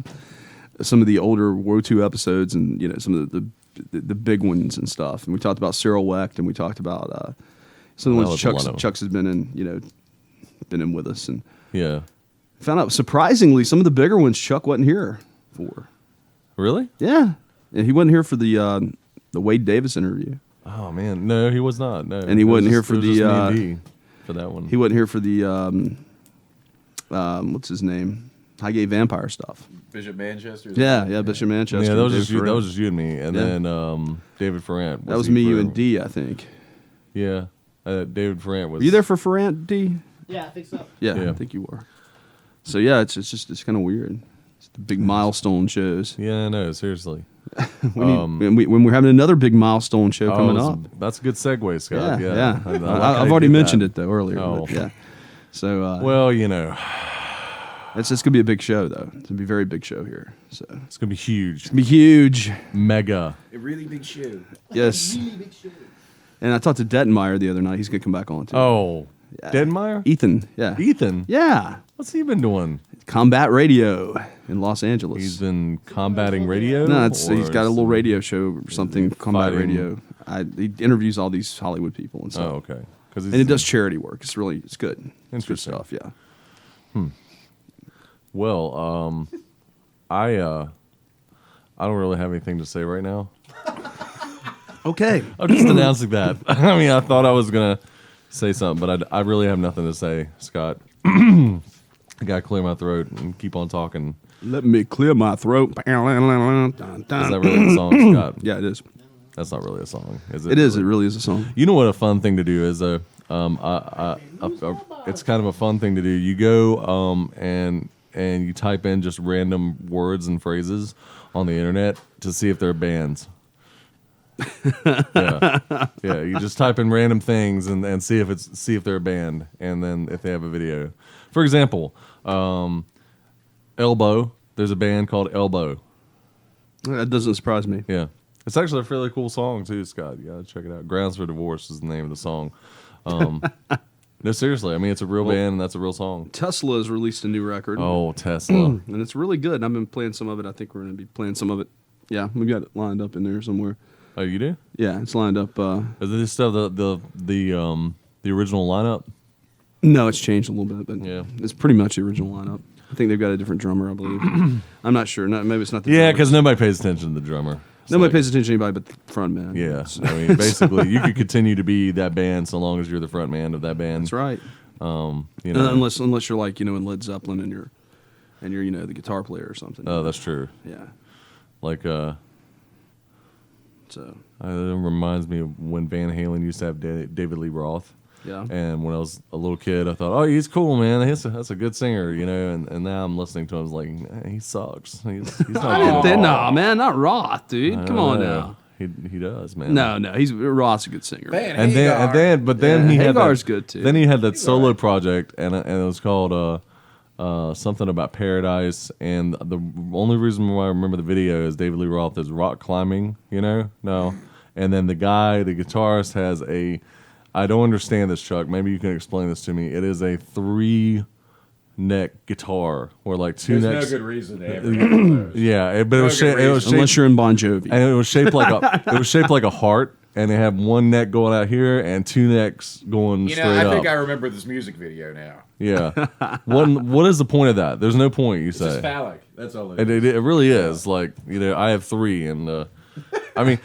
Speaker 6: some of the older Woe2 episodes, and some of the big ones and stuff. And we talked about Cyril Wecht, and we talked about some of the ones Chuck's has been in, been in with us, and
Speaker 9: Yeah.
Speaker 6: found out surprisingly some of the bigger ones Chuck wasn't here for.
Speaker 9: Really?
Speaker 6: Yeah, and he wasn't here for the Wade Davis interview.
Speaker 9: Oh man, no, he was not. No,
Speaker 6: And he wasn't here for
Speaker 9: it was
Speaker 6: the,
Speaker 9: just me and D for that one.
Speaker 6: He wasn't here for the what's his name? Highgate Vampire stuff.
Speaker 7: Bishop Manchester.
Speaker 6: Yeah, Bishop Manchester.
Speaker 9: Yeah, that was
Speaker 6: David
Speaker 9: just you. That
Speaker 6: Ferrand.
Speaker 9: was just you and me, and
Speaker 6: Yeah.
Speaker 9: then David Ferrand.
Speaker 6: That was
Speaker 9: he
Speaker 6: me, you,
Speaker 9: for-
Speaker 6: and D, I think.
Speaker 9: Yeah, David Ferrand was.
Speaker 6: Were you there for Ferrand, D?
Speaker 8: Yeah, I think so.
Speaker 6: Yeah,
Speaker 9: Yeah.
Speaker 6: I think you were. So yeah, it's kind of weird. It's the big milestone shows.
Speaker 9: Yeah, no, seriously.
Speaker 6: When we're having another big milestone show coming
Speaker 9: that's-
Speaker 6: up.
Speaker 9: That's a good segue, Scott.
Speaker 6: Yeah,
Speaker 9: Yeah,
Speaker 6: yeah.
Speaker 9: I like how
Speaker 6: I've
Speaker 9: you
Speaker 6: already
Speaker 9: did
Speaker 6: mentioned
Speaker 9: that.
Speaker 6: it though earlier.
Speaker 9: Oh.
Speaker 6: But yeah. So
Speaker 9: Well,
Speaker 6: it's gonna be a big show though. It's gonna be a very big show here. So it's
Speaker 9: it's gonna be huge,
Speaker 6: gonna be huge.
Speaker 9: mega.
Speaker 7: A really big shoe.
Speaker 6: Yes.
Speaker 8: Really big show.
Speaker 6: And I talked to Dettenmeyer the other night. He's gonna come back on too.
Speaker 9: Oh, Denmeyer?
Speaker 6: Ethan. Yeah.
Speaker 9: Ethan?
Speaker 6: Yeah.
Speaker 9: What's he been doing?
Speaker 6: Combat Radio in Los Angeles.
Speaker 9: He's been combating radio.
Speaker 6: No, he's
Speaker 9: or
Speaker 6: got a little
Speaker 9: some-
Speaker 6: radio show or something. Combat
Speaker 9: fighting?
Speaker 6: Radio. He interviews all these Hollywood people and stuff.
Speaker 9: Oh, okay. Because
Speaker 6: And it does charity work. It's good. It's good
Speaker 9: Interesting.
Speaker 6: stuff. Yeah.
Speaker 9: Well, I don't really have anything to say right now.
Speaker 6: Okay.
Speaker 9: I'm just announcing that. I mean, I thought I was gonna say something, but I really have nothing to say, Scott. I gotta clear my throat and keep on talking.
Speaker 6: Let me clear my throat.
Speaker 9: Is that really a song, Scott?
Speaker 6: Yeah, it is.
Speaker 9: That's not really a song, is it?
Speaker 6: It is. It really is a song.
Speaker 9: You know what a fun thing to do is it's kind of a fun thing to do. You go and you type in just random words and phrases on the internet to see if they're bands. Yeah, you just type in random things and see if they're a band, and then if they have a video. For example, Elbow. There's a band called Elbow.
Speaker 6: That doesn't surprise me.
Speaker 9: Yeah. It's actually a fairly cool song too, Scott. You gotta check it out. Grounds for Divorce is the name of the song. No, seriously. I mean, it's a real band and that's a real song.
Speaker 6: Tesla has released a new record.
Speaker 9: Oh, Tesla.
Speaker 6: And it's really good. I've been playing some of it. I think we're going to be playing some of it. Yeah, we got it lined up in there somewhere.
Speaker 9: Oh, you do?
Speaker 6: Yeah, it's lined up.
Speaker 9: Is this stuff the original lineup?
Speaker 6: No, it's changed a little bit, but
Speaker 9: Yeah.
Speaker 6: it's pretty much the original lineup. I think they've got a different drummer, I believe. I'm not sure. Maybe it's not the
Speaker 9: Yeah,
Speaker 6: drummer.
Speaker 9: because nobody pays attention to the drummer. It's
Speaker 6: Nobody
Speaker 9: like-
Speaker 6: pays attention to anybody but the front man.
Speaker 9: Yeah, I mean, basically, you could continue to be that band so long as you're the front man of that band.
Speaker 6: That's right.
Speaker 9: You know.
Speaker 6: Unless you're like, in Led Zeppelin and you're the guitar player or something.
Speaker 9: Oh, that's true.
Speaker 6: Yeah.
Speaker 9: Like,
Speaker 6: So
Speaker 9: it reminds me of when Van Halen used to have David Lee Roth.
Speaker 6: yeah.
Speaker 9: And when I was a little kid, I thought, oh, he's cool, man. That's a good singer, And now I'm listening to him, I was like, nah, he sucks. He's not good.
Speaker 6: No, man, not Roth, dude. Come on now.
Speaker 9: He does, man.
Speaker 6: No, he's Roth's a good singer.
Speaker 9: But then
Speaker 6: Yeah,
Speaker 9: he had
Speaker 6: Hagar's
Speaker 9: that,
Speaker 6: good, too.
Speaker 9: Then he had that solo project, and it was called something about paradise. And the only reason why I remember the video is David Lee Roth is rock climbing, No, and then the guitarist has a. I don't understand this, Chuck. Maybe you can explain this to me. It is a 3-neck guitar, where like two
Speaker 7: There's
Speaker 9: necks.
Speaker 7: no good reason to ever have one of those.
Speaker 9: Yeah, but it was
Speaker 7: No good
Speaker 9: shaped.
Speaker 6: Unless you're in Bon Jovi.
Speaker 9: And it was shaped like a heart, and it had one neck going out here and two necks going straight
Speaker 7: I
Speaker 9: up.
Speaker 7: think I remember this music video now.
Speaker 9: Yeah. What is the point of that? There's no point. You
Speaker 7: It's just
Speaker 9: say.
Speaker 7: phallic. That's all it is.
Speaker 9: It really is. Like I have 3, and I mean,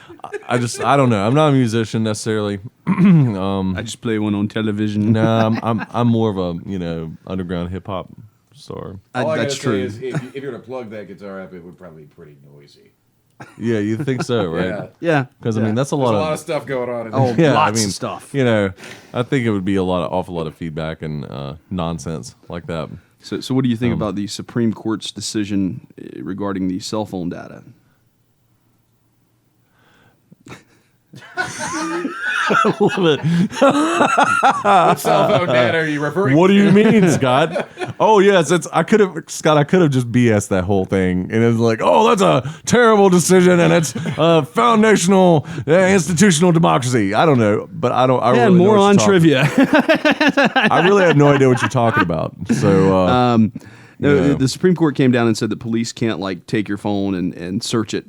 Speaker 9: I don't know. I'm not a musician necessarily.
Speaker 6: I just play one on television.
Speaker 9: No, I'm more of a underground hip hop star.
Speaker 7: All I
Speaker 6: That's
Speaker 7: gotta
Speaker 6: true.
Speaker 7: say is if you were to plug that guitar up, it would probably be pretty noisy.
Speaker 9: Yeah, you think so, right?
Speaker 7: Yeah.
Speaker 6: Yeah.
Speaker 9: Because I mean, that's a
Speaker 7: There's
Speaker 9: lot
Speaker 7: a
Speaker 9: of
Speaker 7: lot of stuff going on in
Speaker 6: Oh,
Speaker 7: there.
Speaker 9: yeah,
Speaker 6: lots
Speaker 9: I mean,
Speaker 6: of stuff.
Speaker 9: I think it would be awful lot of feedback and nonsense like that.
Speaker 6: So what do you think about the Supreme Court's decision regarding the cell phone data?
Speaker 9: I love it.
Speaker 7: What cell phone data are you referring
Speaker 9: What
Speaker 7: to?
Speaker 9: do you mean, Scott? Oh yes, I could have just BS that whole thing, and it's like, oh, that's a terrible decision, and it's foundational institutional democracy. I don't know, but I don't. I
Speaker 6: And
Speaker 9: really know
Speaker 6: more
Speaker 9: what
Speaker 6: on
Speaker 9: you're
Speaker 6: trivia.
Speaker 9: I really have no idea what you're talking about. So,
Speaker 6: No,
Speaker 9: yeah.
Speaker 6: the Supreme Court came down and said that police can't like take your phone and search it,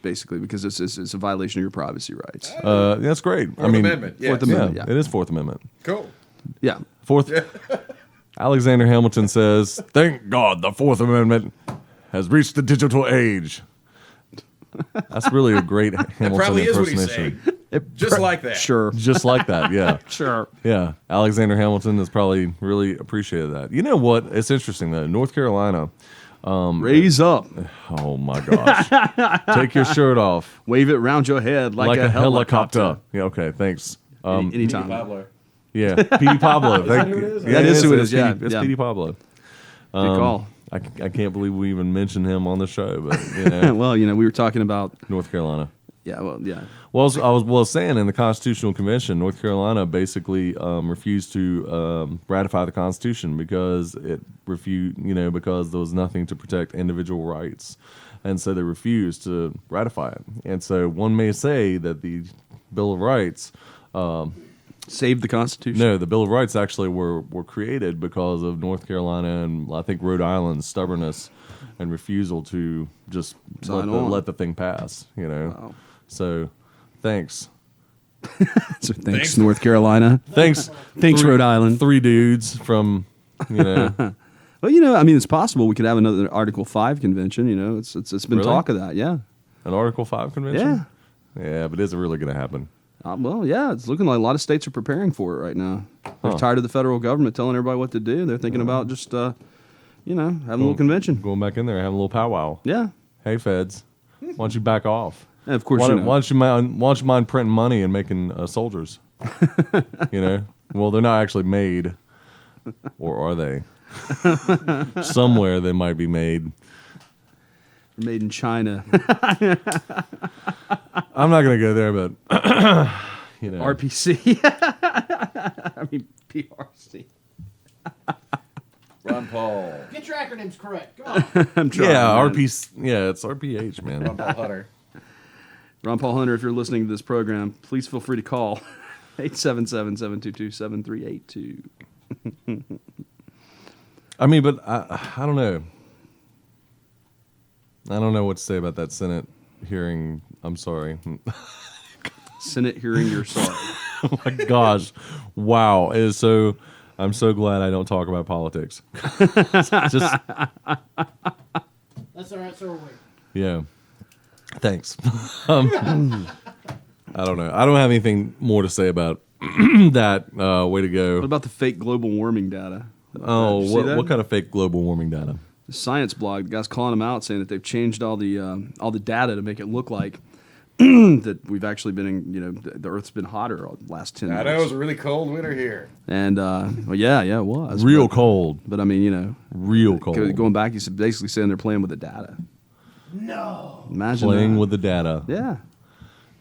Speaker 6: basically, because it's a violation of your privacy rights.
Speaker 9: that's great.
Speaker 7: Fourth Amendment. Yes.
Speaker 6: Fourth Amendment.
Speaker 9: Yeah,
Speaker 6: Yeah.
Speaker 9: it is Fourth Amendment.
Speaker 7: Cool.
Speaker 6: Yeah.
Speaker 9: Fourth. Alexander Hamilton says, "Thank God the Fourth Amendment has reached the digital age." That's really a great Hamilton
Speaker 7: Probably is what he's
Speaker 9: impersonation.
Speaker 7: saying. Just like that.
Speaker 6: Sure.
Speaker 9: Just like that, yeah.
Speaker 6: Sure.
Speaker 9: Yeah, Alexander Hamilton has probably really appreciated that. You know what? It's interesting though. North Carolina.
Speaker 6: Raise up.
Speaker 9: Oh my gosh! Take your shirt off
Speaker 6: Wave it around your head like a helicopter.
Speaker 9: Yeah. Okay. Thanks.
Speaker 6: Anytime.
Speaker 7: Pablo.
Speaker 9: Yeah. Petey Pablo. Thank you.
Speaker 6: That is who it is, yeah,
Speaker 9: It's
Speaker 6: yeah.
Speaker 9: Petey Pablo.
Speaker 6: Good call.
Speaker 9: I can't believe we even mentioned him on the show, but you know,
Speaker 6: Well, we were talking about.
Speaker 9: North Carolina.
Speaker 6: Yeah. Well. Yeah.
Speaker 9: Well, I was saying in the Constitutional Convention, North Carolina basically refused to ratify the Constitution because because there was nothing to protect individual rights, and so they refused to ratify it. And so one may say that the Bill of Rights,
Speaker 6: Save the Constitution.
Speaker 9: no, the Bill of Rights actually were created because of North Carolina and I think Rhode Island's stubbornness and refusal to just
Speaker 6: Sign on.
Speaker 9: let the thing pass.
Speaker 6: Wow.
Speaker 9: So. Thanks.
Speaker 6: So thanks, North Carolina.
Speaker 9: Thanks,
Speaker 6: Thanks, Rhode Island.
Speaker 9: 3 dudes from,
Speaker 6: Well, it's possible we could have another Article 5 convention. It's been
Speaker 9: Really?
Speaker 6: talk of that. Yeah.
Speaker 9: an Article 5 convention. Yeah, but is it really going to happen?
Speaker 6: Well, yeah. It's looking like a lot of states are preparing for it right now. They're tired of the federal government telling everybody what to do. They're thinking about just, having a little convention.
Speaker 9: Going back in there, having a little powwow.
Speaker 6: Yeah.
Speaker 9: Hey, feds, why don't you back off?
Speaker 6: And of course,
Speaker 9: Why don't you mind printing money and making soldiers? Well, they're not actually made, or are they? Somewhere they might be made.
Speaker 6: made in China.
Speaker 9: I'm not going to go there, but
Speaker 6: RPC. I mean, PRC.
Speaker 7: Ron Paul.
Speaker 8: Get your acronyms correct. Come on.
Speaker 6: I'm trying.
Speaker 9: yeah,
Speaker 6: man.
Speaker 9: RPC. Yeah, it's RPH, man.
Speaker 7: Ron Paul Hunter.
Speaker 6: Ron Paul Hunter, if you're listening to this program, please feel free to call 877-722-7382.
Speaker 9: I mean, but I don't know. I don't know what to say about that Senate hearing. I'm sorry.
Speaker 6: Senate hearing you're sorry.
Speaker 9: Oh my gosh. Wow. It is so. I'm so glad I don't talk about politics. Just
Speaker 8: That's all right, so are we.
Speaker 9: yeah. Thanks. I don't know. I don't have anything more to say about that. Way to go.
Speaker 6: What about the fake global warming data?
Speaker 9: Oh,
Speaker 6: Did you see that?
Speaker 9: what kind of fake global warming data?
Speaker 6: The science blog, the guy's calling them out, saying that they've changed all the data to make it look like that we've actually been in, the Earth's been hotter the last 10 years.
Speaker 7: I know it was a really cold winter here.
Speaker 6: And, well, yeah, it was.
Speaker 9: Real
Speaker 6: but,
Speaker 9: cold.
Speaker 6: But I mean,
Speaker 9: Real cold.
Speaker 6: going back, he's basically saying they're playing with the data.
Speaker 8: No.
Speaker 6: Imagine
Speaker 9: Playing
Speaker 6: that.
Speaker 9: with the data.
Speaker 6: Yeah.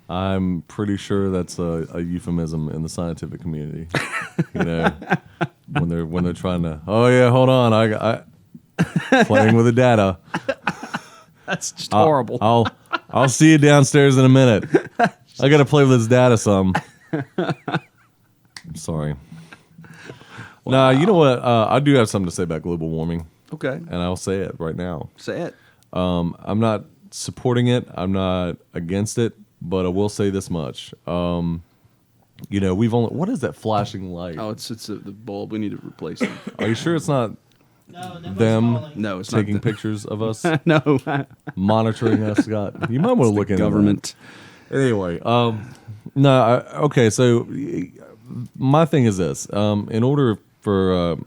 Speaker 9: I'm pretty sure that's a euphemism in the scientific community. When they're trying to. Oh yeah, hold on. I playing with the data.
Speaker 6: That's just horrible.
Speaker 9: I'll see you downstairs in a minute. I got to play with this data some. I'm sorry. Nah, you know what? I do have something to say about global warming,
Speaker 6: Okay.
Speaker 9: and I'll say it right now.
Speaker 6: Say it.
Speaker 9: I'm not supporting it. I'm not against it, but I will say this much. We've only. What is that flashing light?
Speaker 6: Oh, it's the bulb. We need to replace it.
Speaker 9: Are you sure it's not
Speaker 8: No, Nimbo's
Speaker 9: them
Speaker 8: calling.
Speaker 6: No, it's
Speaker 9: taking
Speaker 6: not.
Speaker 9: pictures of us,
Speaker 6: No.
Speaker 9: monitoring us, Scott? You might want to look into
Speaker 6: Government.
Speaker 9: that. Anyway, no. Okay, so my thing is this: in order for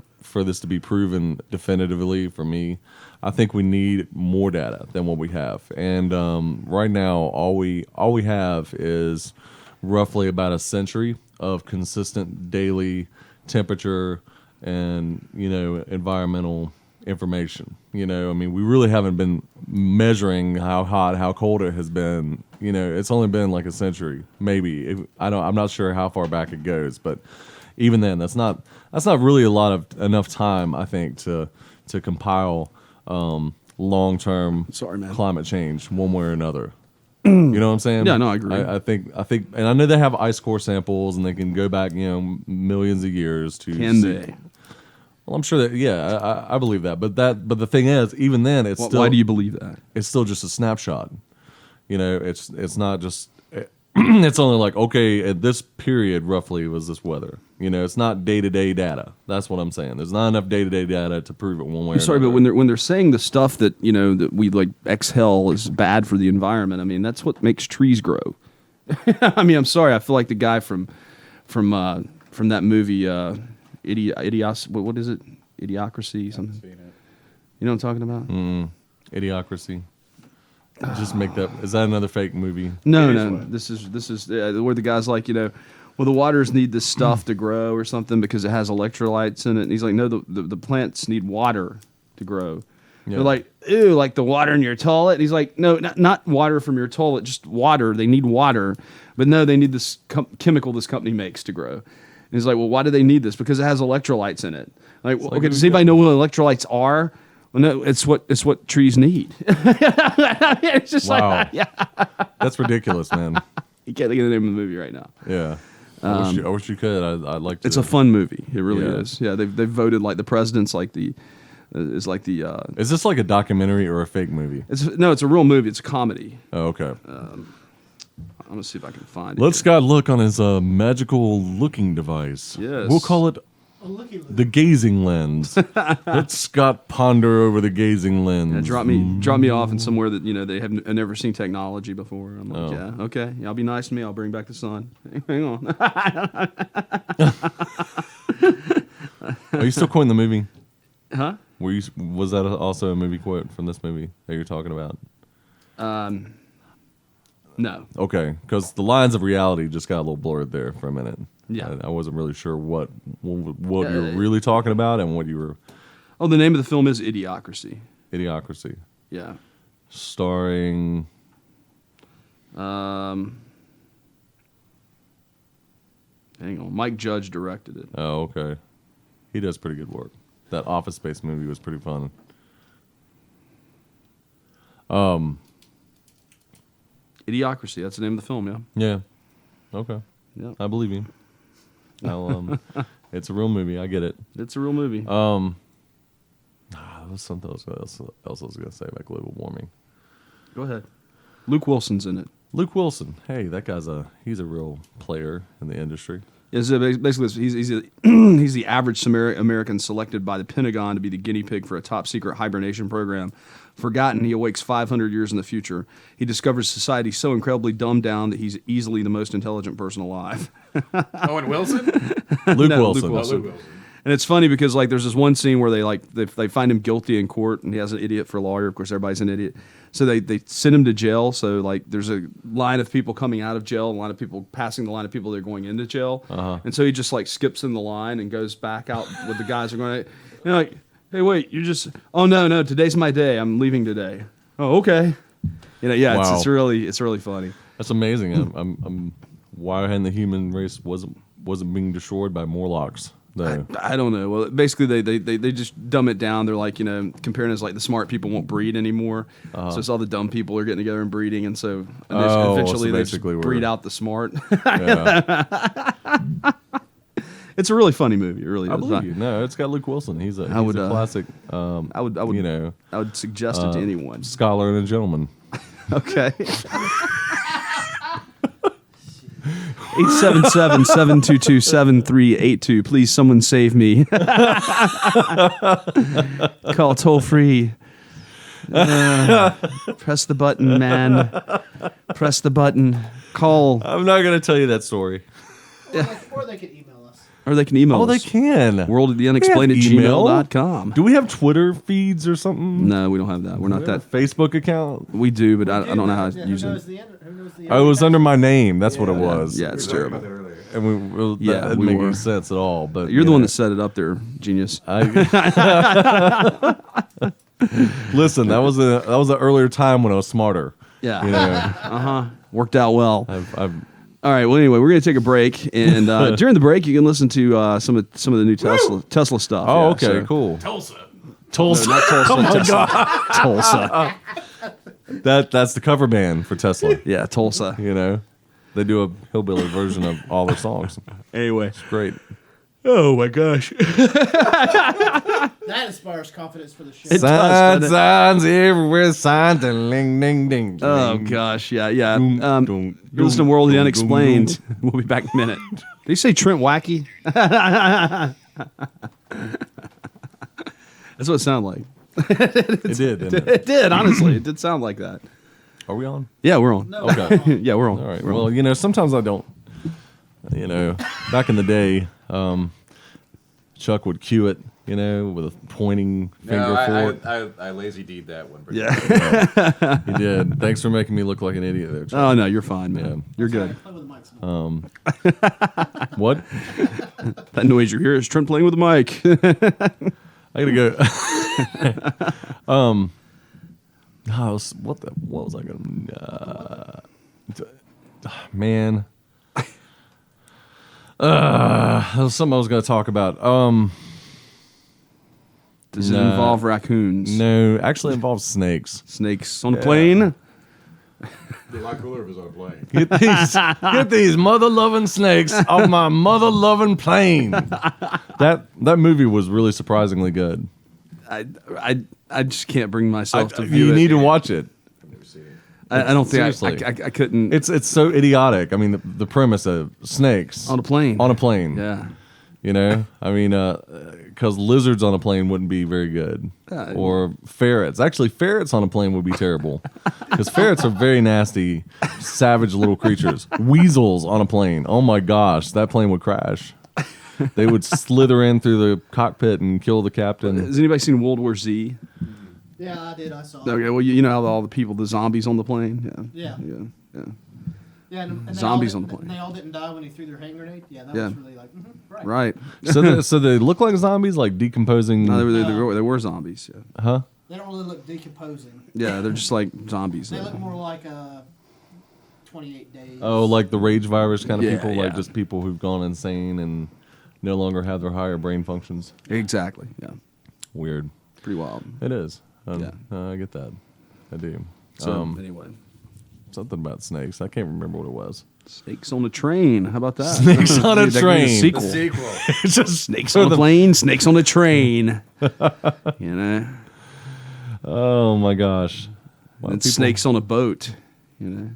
Speaker 9: this to be proven definitively for me, I think we need more data than what we have. And right now, all we have is roughly about a century of consistent daily temperature and environmental information. I mean, we really haven't been measuring how hot, how cold it has been. It's only been like a century, maybe. I'm not sure how far back it goes, but even then, that's not really enough time, I think, to compile long-term climate change one way or another. You know what I'm saying?
Speaker 6: Yeah, no, I agree.
Speaker 9: I think, and I know they have ice core samples, and they can go back, millions of years to.
Speaker 6: Can they?
Speaker 9: Well, I'm sure that. Yeah, I believe that. But the thing is, even then, it's still.
Speaker 6: Why do you believe that?
Speaker 9: It's still just a snapshot. It's not just. It's only like, okay, at this period roughly was this weather. It's not day-to-day data. That's what I'm saying. There's not enough day-to-day data to prove it one way or
Speaker 6: Sorry,
Speaker 9: another.
Speaker 6: but when they're saying the stuff that that we like exhale is bad for the environment, I mean that's what makes trees grow. I mean, I'm sorry. I feel like the guy from that movie, Idios. What is it? Idiocracy. Something. You know what I'm talking about?
Speaker 9: Idiocracy. Just make that. Is that another fake movie?
Speaker 6: No. This is where the guy's like, well, the waters need this stuff to grow or something because it has electrolytes in it. And he's like, no, the plants need water to grow.
Speaker 9: Yeah.
Speaker 6: They're like, ew, like the water in your toilet. And he's like, no, not water from your toilet, just water. They need water, but no, they need this chemical this company makes to grow. And he's like, well, why do they need this? Because it has electrolytes in it. Like, well, okay, does anybody know what electrolytes are? Well, no, it's what trees need. It's just
Speaker 9: Wow.
Speaker 6: like, yeah.
Speaker 9: That's ridiculous, man.
Speaker 6: You can't think of the name of the movie right now.
Speaker 9: Yeah. I wish you could. I'd like to.
Speaker 6: It's a fun movie. It really
Speaker 9: Yeah.
Speaker 6: is. Yeah, they've voted like the president's like the is like the.
Speaker 9: Is this like a documentary or a fake movie?
Speaker 6: It's a real movie. It's a comedy.
Speaker 9: Oh, okay.
Speaker 6: I'm gonna see if I can find it.
Speaker 9: Let Scott look on his magical looking device.
Speaker 6: Yes.
Speaker 9: We'll call it the gazing lens. Let Scott ponder over the gazing lens.
Speaker 6: Yeah, drop me off in somewhere that they have never seen technology before. I'm like, yeah, okay, y'all be nice to me. I'll bring back the sun. Hang on.
Speaker 9: Are you still quoting the movie?
Speaker 6: Huh?
Speaker 9: Was that also a movie quote from this movie that you're talking about?
Speaker 6: No.
Speaker 9: Okay, because the lines of reality just got a little blurred there for a minute.
Speaker 6: Yeah.
Speaker 9: I wasn't really sure what you were really talking about and what you were.
Speaker 6: Oh, the name of the film is Idiocracy.
Speaker 9: Idiocracy.
Speaker 6: Yeah.
Speaker 9: Starring.
Speaker 6: Hang on. Mike Judge directed it.
Speaker 9: Oh, okay. He does pretty good work. That Office Space movie was pretty fun.
Speaker 6: Idiocracy. That's the name of the film. Yeah.
Speaker 9: Yeah. Okay.
Speaker 6: Yeah.
Speaker 9: I believe you. It's a real movie. I get it.
Speaker 6: It's a real movie.
Speaker 9: There was something else I was going to say about global warming.
Speaker 6: Go ahead. Luke Wilson's in it.
Speaker 9: Luke Wilson. Hey, that guy's he's a real player in the industry.
Speaker 6: Yeah, so basically, he's the average American selected by the Pentagon to be the guinea pig for a top secret hibernation program. Forgotten, he awakes 500 years in the future. He discovers society so incredibly dumbed down that he's easily the most intelligent person alive.
Speaker 7: Owen Wilson?
Speaker 9: Luke
Speaker 6: No,
Speaker 9: Wilson.
Speaker 6: Luke Wilson.
Speaker 7: Luke Wilson.
Speaker 6: And it's funny because there's this one scene where they find him guilty in court, and he has an idiot for a lawyer. Of course, everybody's an idiot. So they send him to jail. So there's a line of people coming out of jail, a line of people passing the line of people that are going into jail. And so he just skips in the line and goes back out with the guys who are going. Like, hey, wait, you're just. Oh no, today's my day. I'm leaving today. Oh, okay. Yeah,
Speaker 9: Wow.
Speaker 6: it's really funny.
Speaker 9: That's amazing. I'm why hadn't the human race wasn't being destroyed by Morlocks? though.
Speaker 6: I don't know. Well, basically, they just dumb it down. They're like, comparing it as like the smart people won't breed anymore. So it's all the dumb people are getting together and breeding, and so eventually
Speaker 9: so
Speaker 6: they just
Speaker 9: basically
Speaker 6: breed out the smart.
Speaker 9: Yeah.
Speaker 6: It's a really funny movie. It really is.
Speaker 9: I believe you. No, it's got Luke Wilson. He's a classic.
Speaker 6: I would I would suggest it to anyone.
Speaker 9: Scholar and a gentleman.
Speaker 6: Okay. 877-722-7382. Please, someone save me. Call toll free. Press the button, man. Press the button. Call.
Speaker 9: I'm not going to tell you that story.
Speaker 8: Or they could email us.
Speaker 6: Or they can email
Speaker 9: Oh,
Speaker 6: us.
Speaker 9: they can.
Speaker 6: World of the Unexplained at
Speaker 9: We have email.
Speaker 6: gmail.com.
Speaker 9: Do we have Twitter feeds or something?
Speaker 6: No, we don't have that. We're not
Speaker 9: Do we have
Speaker 6: that.
Speaker 9: a Facebook account?
Speaker 6: We do, but I don't know how to
Speaker 8: Yeah,
Speaker 6: use
Speaker 8: who
Speaker 6: it.
Speaker 8: knows who knows the
Speaker 9: Oh, it was under my name. That's what it was.
Speaker 6: Yeah, it's terrible.
Speaker 9: And that didn't
Speaker 6: we
Speaker 9: make
Speaker 6: were.
Speaker 9: any sense at all. But
Speaker 6: You're the
Speaker 9: you
Speaker 6: one
Speaker 9: know,
Speaker 6: that set it up there, genius.
Speaker 9: Listen, that was an earlier time when I was smarter.
Speaker 6: Yeah.
Speaker 9: You know,
Speaker 6: Worked out well.
Speaker 9: I've
Speaker 6: All right. Well, anyway, we're going to take a break, and during the break, you can listen to some of the new Tesla stuff.
Speaker 9: Oh,
Speaker 6: Yeah,
Speaker 9: okay,
Speaker 6: so-
Speaker 9: cool.
Speaker 7: Tulsa.
Speaker 9: Tulsa.
Speaker 6: No, not Tulsa.
Speaker 9: Oh my
Speaker 6: Tesla.
Speaker 9: God.
Speaker 6: Tulsa.
Speaker 9: That's the cover band for Tesla.
Speaker 6: Yeah, Tulsa.
Speaker 9: You know, they do a hillbilly version of all their songs.
Speaker 6: Anyway.
Speaker 9: It's great.
Speaker 6: Oh my gosh.
Speaker 8: That inspires confidence for the show.
Speaker 9: Signs everywhere, signs, ding, ding, ding, ding.
Speaker 6: Oh gosh, yeah.
Speaker 9: Doom,
Speaker 6: You're
Speaker 9: doom,
Speaker 6: listening to World of the
Speaker 9: doom,
Speaker 6: Unexplained.
Speaker 9: doom,
Speaker 6: We'll be back in a minute. Did you say Trent Wacky? That's what it sounded like.
Speaker 9: It did, didn't it?
Speaker 6: It did, honestly. It did sound like that.
Speaker 9: Are we on?
Speaker 6: Yeah, we're on.
Speaker 8: No,
Speaker 9: Okay.
Speaker 6: Yeah, we're on.
Speaker 9: All right.
Speaker 6: We're
Speaker 9: Well,
Speaker 6: on.
Speaker 9: you know, sometimes I don't. You know, back in the day, Chuck would cue it, you know, with a pointing finger forward.
Speaker 7: I lazy deed that one.
Speaker 6: Yeah.
Speaker 9: He did. Thanks for making me look like an idiot there, Chuck.
Speaker 6: Oh no, you're fine, man.
Speaker 9: Yeah.
Speaker 6: You're good.
Speaker 8: Play with the mics now.
Speaker 9: What?
Speaker 6: That noise you hear is Trent playing with the mic.
Speaker 9: I gotta go. What was I gonna? Man. That was something I was gonna talk about.
Speaker 6: Does it
Speaker 9: Nah.
Speaker 6: involve raccoons?
Speaker 9: No, actually, it involves snakes.
Speaker 6: Snakes on a plane?
Speaker 7: A lot cooler if it was on a plane.
Speaker 9: Get these mother-loving snakes off my mother-loving plane. That movie was really surprisingly good.
Speaker 6: I just can't bring myself to view
Speaker 9: You
Speaker 6: it.
Speaker 9: need to watch it.
Speaker 6: I don't think
Speaker 9: Seriously.
Speaker 6: I couldn't.
Speaker 9: It's so idiotic. I mean, the premise of snakes
Speaker 6: on a plane.
Speaker 9: on a plane.
Speaker 6: Yeah.
Speaker 9: You know, I mean, because lizards on a plane wouldn't be very good, or ferrets. Actually, ferrets on a plane would be terrible, because ferrets are very nasty, savage little creatures. Weasels on a plane. Oh my gosh, that plane would crash. They would slither in through the cockpit and kill the captain.
Speaker 6: Has anybody seen World War Z?
Speaker 8: Yeah, I did. I saw. it.
Speaker 6: Okay, well, you know how all the people, the zombies on the plane?
Speaker 8: Yeah.
Speaker 6: Yeah.
Speaker 8: Yeah, and they
Speaker 6: Zombies
Speaker 8: all
Speaker 6: on the plane.
Speaker 8: They all didn't die when he threw their hand grenade. Yeah, that
Speaker 6: Yeah.
Speaker 8: was really like right.
Speaker 6: Right.
Speaker 9: So they look like zombies, like decomposing.
Speaker 6: No, they were zombies. Yeah.
Speaker 9: Huh?
Speaker 8: They don't really look decomposing.
Speaker 6: Yeah, they're just like zombies.
Speaker 8: They look more like 28 days.
Speaker 9: Oh, like the rage virus kind of
Speaker 6: Yeah,
Speaker 9: people, like
Speaker 6: yeah.
Speaker 9: just people who've gone insane and no longer have their higher brain functions.
Speaker 6: Exactly. Yeah.
Speaker 9: Weird.
Speaker 6: Pretty wild.
Speaker 9: It is.
Speaker 6: Yeah.
Speaker 9: I get that. I do.
Speaker 6: So anyway,
Speaker 9: Something about snakes. I can't remember what it was.
Speaker 6: Snakes on a train. How about that?
Speaker 9: Snakes on a
Speaker 6: That could be a
Speaker 9: train.
Speaker 6: sequel.
Speaker 7: Sequel.
Speaker 9: It's just
Speaker 6: Snakes on a plane. Snakes on a train. You know.
Speaker 9: Oh my gosh. Why do
Speaker 6: And
Speaker 9: people-
Speaker 6: snakes on a boat. You know.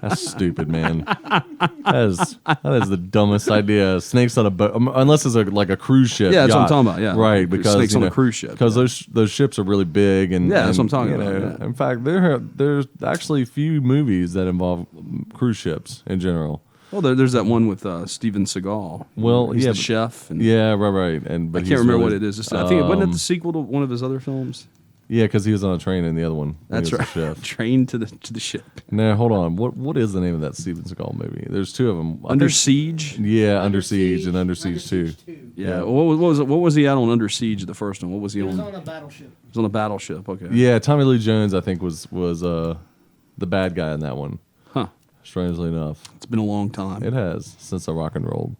Speaker 9: That's stupid, man. That is the dumbest idea. Snakes on a boat, unless it's like a cruise ship.
Speaker 6: Yeah, that's what I'm
Speaker 9: yacht.
Speaker 6: talking about, yeah.
Speaker 9: right.
Speaker 6: Like
Speaker 9: Because
Speaker 6: snakes
Speaker 9: you
Speaker 6: on a
Speaker 9: know,
Speaker 6: cruise ship,
Speaker 9: Because those ships are really big and
Speaker 6: Yeah, that's
Speaker 9: and,
Speaker 6: what I'm talking
Speaker 9: you
Speaker 6: about,
Speaker 9: know,
Speaker 6: yeah.
Speaker 9: In fact, there's actually few movies that involve cruise ships in general.
Speaker 6: Well, there's that one with Steven Seagal.
Speaker 9: Well,
Speaker 6: he's
Speaker 9: yeah,
Speaker 6: the chef. And
Speaker 9: Yeah, right. And but
Speaker 6: I can't
Speaker 9: he's
Speaker 6: remember
Speaker 9: really-
Speaker 6: what it is. I think wasn't it the sequel to one of his other films?
Speaker 9: Yeah, because he was on a train in the other one. when
Speaker 6: That's
Speaker 9: he was
Speaker 6: right.
Speaker 9: the chef.
Speaker 6: Train to the ship.
Speaker 9: No, hold on. What is the name of that Steven Seagal movie? There's two of them.
Speaker 6: Under Siege.
Speaker 9: Yeah, Under Siege and Under Siege 2.
Speaker 6: Yeah. What was he out on Under Siege? The first one. What was he
Speaker 8: He was
Speaker 6: on?
Speaker 8: on a battleship.
Speaker 6: He was on a battleship. Okay.
Speaker 9: Yeah, Tommy Lee Jones, I think, was the bad guy in that one.
Speaker 6: Huh.
Speaker 9: Strangely enough,
Speaker 6: It's been a long time.
Speaker 9: it has since I rock and rolled.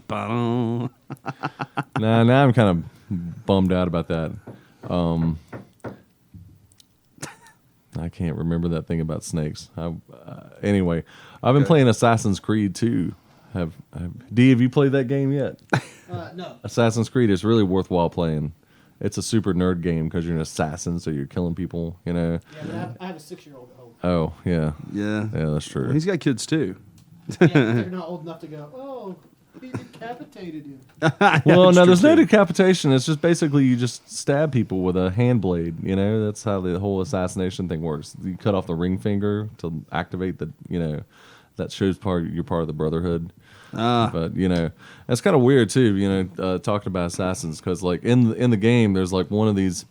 Speaker 6: Ba-dum.
Speaker 9: Now I'm kind of bummed out about that. I can't remember that thing about snakes. Anyway, I've been playing Assassin's Creed 2. Have you played that game yet?
Speaker 8: No.
Speaker 9: Assassin's Creed is really worthwhile playing. It's a super nerd game because you're an assassin, so you're killing people. You know.
Speaker 8: Yeah, but I have a 6-year-old at home.
Speaker 9: Oh yeah.
Speaker 6: Yeah.
Speaker 9: Yeah, that's true.
Speaker 6: He's got kids too.
Speaker 8: Yeah, they're not old enough to go. Oh, he decapitated him.
Speaker 9: Well,
Speaker 6: It's
Speaker 9: no,
Speaker 6: true,
Speaker 9: there's no
Speaker 6: too.
Speaker 9: decapitation. It's just basically you just stab people with a hand blade. You know, that's how the whole assassination thing works. You cut off the ring finger to activate the that shows you're part of the Brotherhood. But that's kind of weird too. Talking about assassins, because like in the game, there's like one of these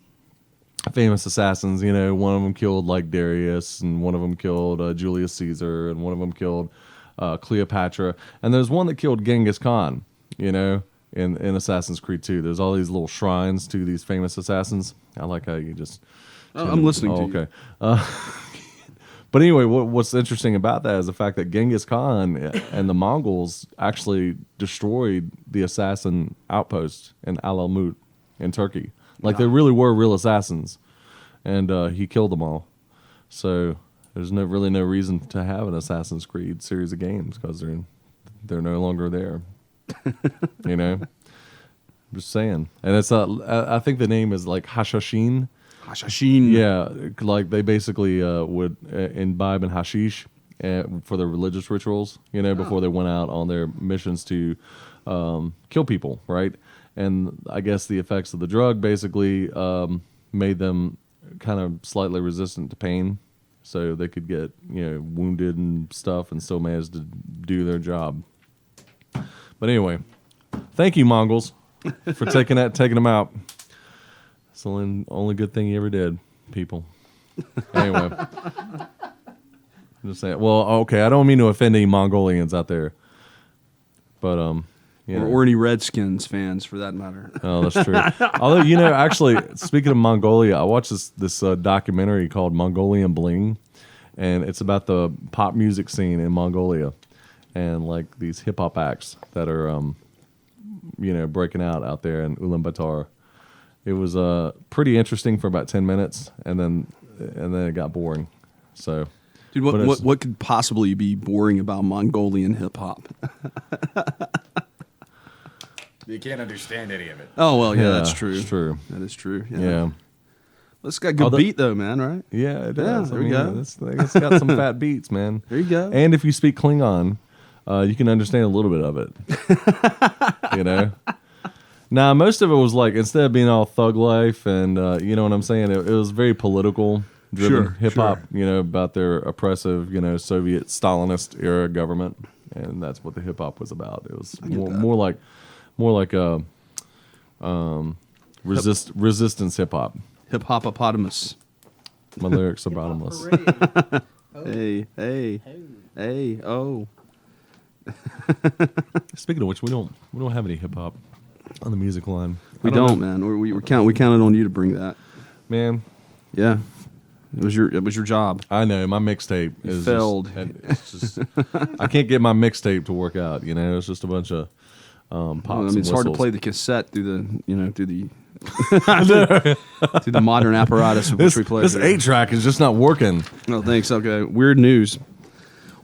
Speaker 9: famous assassins. One of them killed like Darius, and one of them killed Julius Caesar, and one of them killed Cleopatra, and there's one that killed Genghis Khan. In Assassin's Creed 2, there's all these little shrines to these famous assassins. I like how you just.
Speaker 6: I'm listening to you.
Speaker 9: Okay. But anyway, what's interesting about that is the fact that Genghis Khan and the Mongols actually destroyed the assassin outpost in Alamut in Turkey. Like they really were real assassins, and he killed them all. So there's really no reason to have an Assassin's Creed series of games because they're no longer there. I'm just saying. And it's I think the name is like Hashashin. Yeah, like they basically would imbibe in hashish for their religious rituals, before they went out on their missions to kill people, right? And I guess the effects of the drug basically made them kind of slightly resistant to pain, so they could get wounded and stuff, and still manage to do their job. But anyway, thank you, Mongols, for taking them out. It's the only good thing you ever did, people. Anyway. I'm just saying. Well, okay, I don't mean to offend any Mongolians out there. But,
Speaker 6: or any Redskins fans, for that matter.
Speaker 9: Oh, that's true. Although, actually, speaking of Mongolia, I watched this documentary called Mongolian Bling, and it's about the pop music scene in Mongolia and, like, these hip-hop acts that are, breaking out there in Ulaanbaatar. It was pretty interesting for about 10 minutes, and then it got boring. So,
Speaker 6: dude, what could possibly be boring about Mongolian hip hop?
Speaker 7: You can't understand any of it.
Speaker 6: Oh well, yeah, that's true.
Speaker 9: It's true.
Speaker 6: That is true.
Speaker 9: Yeah.
Speaker 6: It's got a good beat though, man. Right?
Speaker 9: Yeah, it does.
Speaker 6: There we go.
Speaker 9: It's got some fat beats, man.
Speaker 6: There you go.
Speaker 9: And if you speak Klingon, you can understand a little bit of it. Now, most of it was like, instead of being all thug life and, you know what I'm saying, it was very political driven hip-hop, about their oppressive, Soviet Stalinist era government. And that's what the hip-hop was about. It was more like a resistance hip-hop.
Speaker 6: Hip-hop-opotamus.
Speaker 9: My lyrics are bottomless.
Speaker 6: Hey, oh.
Speaker 9: Speaking of which, we don't have any hip-hop on the music line.
Speaker 6: We don't, man. We counted on you to bring that,
Speaker 9: man.
Speaker 6: Yeah, it was your job.
Speaker 9: I know my mixtape is
Speaker 6: failed.
Speaker 9: It's just I can't get my mixtape to work out. It's just a bunch of pops.
Speaker 6: Well,
Speaker 9: and
Speaker 6: it's hard to
Speaker 9: whistles.
Speaker 6: play the cassette through the modern apparatus of which we play.
Speaker 9: This 8-track is just not working.
Speaker 6: Oh, thanks. Okay, weird news.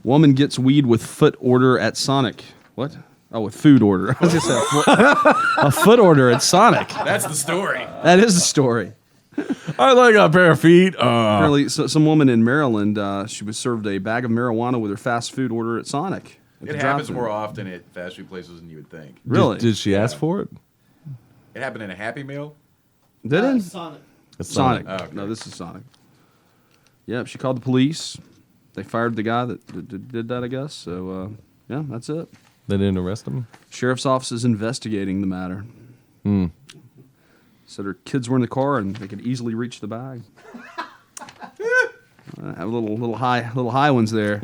Speaker 6: Woman gets weed with foot order at Sonic. What? Oh, with food order. I was just saying a foot order at Sonic.
Speaker 7: That's the story.
Speaker 6: That is the story.
Speaker 9: I like a pair of feet.
Speaker 6: Apparently, some woman in Maryland, she was served a bag of marijuana with her fast food order at Sonic.
Speaker 7: It happens more often at fast food places than you would think.
Speaker 6: Really?
Speaker 9: Did she ask for it?
Speaker 7: It happened in a Happy Meal?
Speaker 6: Did it?
Speaker 8: Sonic.
Speaker 9: It's
Speaker 6: Sonic.
Speaker 7: Oh, okay.
Speaker 6: No, this is Sonic. Yep, she called the police. They fired the guy that did that, I guess. So, yeah, that's it.
Speaker 9: They didn't arrest him?
Speaker 6: Sheriff's office is investigating the matter. Said her kids were in the car and they could easily reach the bag. Have little high ones there.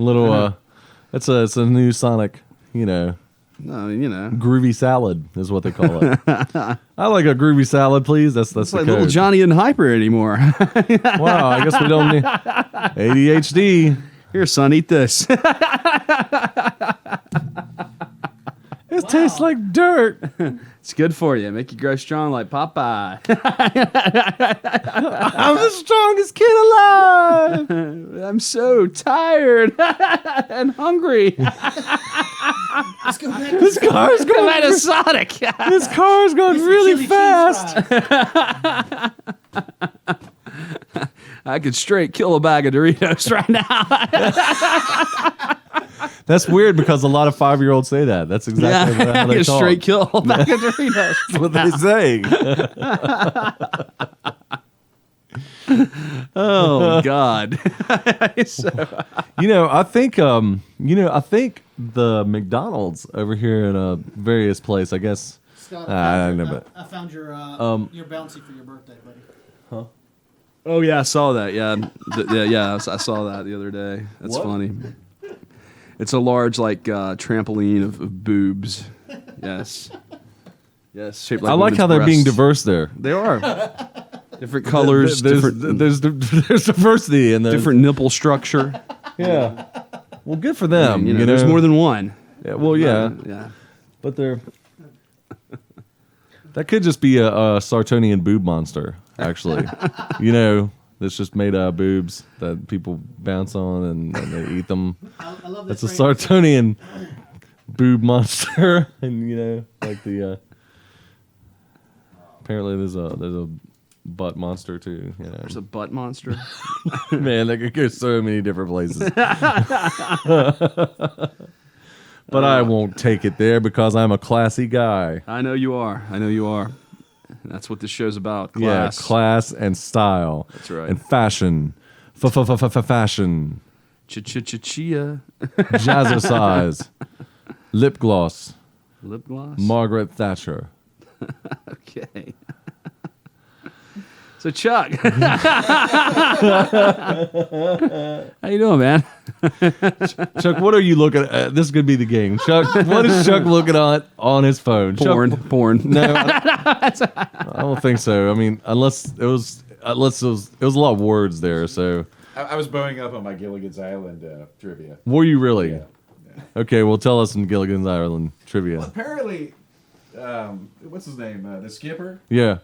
Speaker 9: It's a new Sonic,
Speaker 6: No,
Speaker 9: groovy salad is what they call it. I like a groovy salad, please. That's
Speaker 6: it's
Speaker 9: the
Speaker 6: like
Speaker 9: code.
Speaker 6: little Johnny and Hyper anymore.
Speaker 9: Wow, I guess we don't need ADHD.
Speaker 6: Here, son, eat this.
Speaker 9: It tastes like dirt.
Speaker 6: It's good for you. Make you grow strong like Popeye.
Speaker 9: I'm the strongest kid alive.
Speaker 6: I'm so tired and hungry.
Speaker 8: Let's go back.
Speaker 9: This car's
Speaker 6: Come
Speaker 9: going.
Speaker 6: out of Sonic.
Speaker 9: This car's going really fast.
Speaker 6: I could straight kill a bag of Doritos right now.
Speaker 9: That's weird because a lot of 5-year-olds say that. That's exactly
Speaker 6: I
Speaker 9: how they
Speaker 6: could
Speaker 9: talk.
Speaker 6: straight kill a bag of Doritos.
Speaker 9: That's what they say.
Speaker 6: Oh God. So-
Speaker 9: I think the McDonald's over here in various place, I guess.
Speaker 8: Scott,
Speaker 9: I don't know, but
Speaker 8: I found your bouncy for your birthday, buddy.
Speaker 6: oh yeah, I saw that. Yeah, I saw that the other day. That's
Speaker 9: What?
Speaker 6: funny. It's a large trampoline of boobs. Yes. Yes. Shaped like
Speaker 9: I like
Speaker 6: women's
Speaker 9: how they're being
Speaker 6: breasts.
Speaker 9: diverse there.
Speaker 6: They are. Different colors, different
Speaker 9: there's diversity in there.
Speaker 6: different nipple structure.
Speaker 9: Yeah. Well, good for them.
Speaker 6: There's more than one.
Speaker 9: Yeah, well, yeah,
Speaker 6: Yeah.
Speaker 9: but they're. That could just be a Sartonian boob monster, actually. That's just made out of boobs that people bounce on and they eat them.
Speaker 8: I love
Speaker 9: It's
Speaker 8: this.
Speaker 9: a Sartonian boob monster, and apparently there's a butt monster too.
Speaker 6: There's a butt monster.
Speaker 9: Man, that could go so many different places. But I won't take it there because I'm a classy guy.
Speaker 6: I know you are. And that's what this show's about. Class.
Speaker 9: Yeah, class and style.
Speaker 6: That's right.
Speaker 9: And fashion. Fashion.
Speaker 6: Chia.
Speaker 9: Jazzercise. Lip gloss.
Speaker 6: Lip gloss.
Speaker 9: Margaret Thatcher.
Speaker 6: Okay. So Chuck, how you doing, man?
Speaker 9: Chuck, what are you looking at? This is going to be the game. Chuck, what is Chuck looking at on his phone?
Speaker 6: Porn.
Speaker 9: No, I don't think so. I mean, unless it was a lot of words there. So,
Speaker 7: I was bowing up on my Gilligan's Island trivia.
Speaker 9: were you really?
Speaker 7: Yeah.
Speaker 9: Okay, well, tell us some Gilligan's Island trivia.
Speaker 7: Well, apparently, what's his name? The skipper.
Speaker 9: Yeah,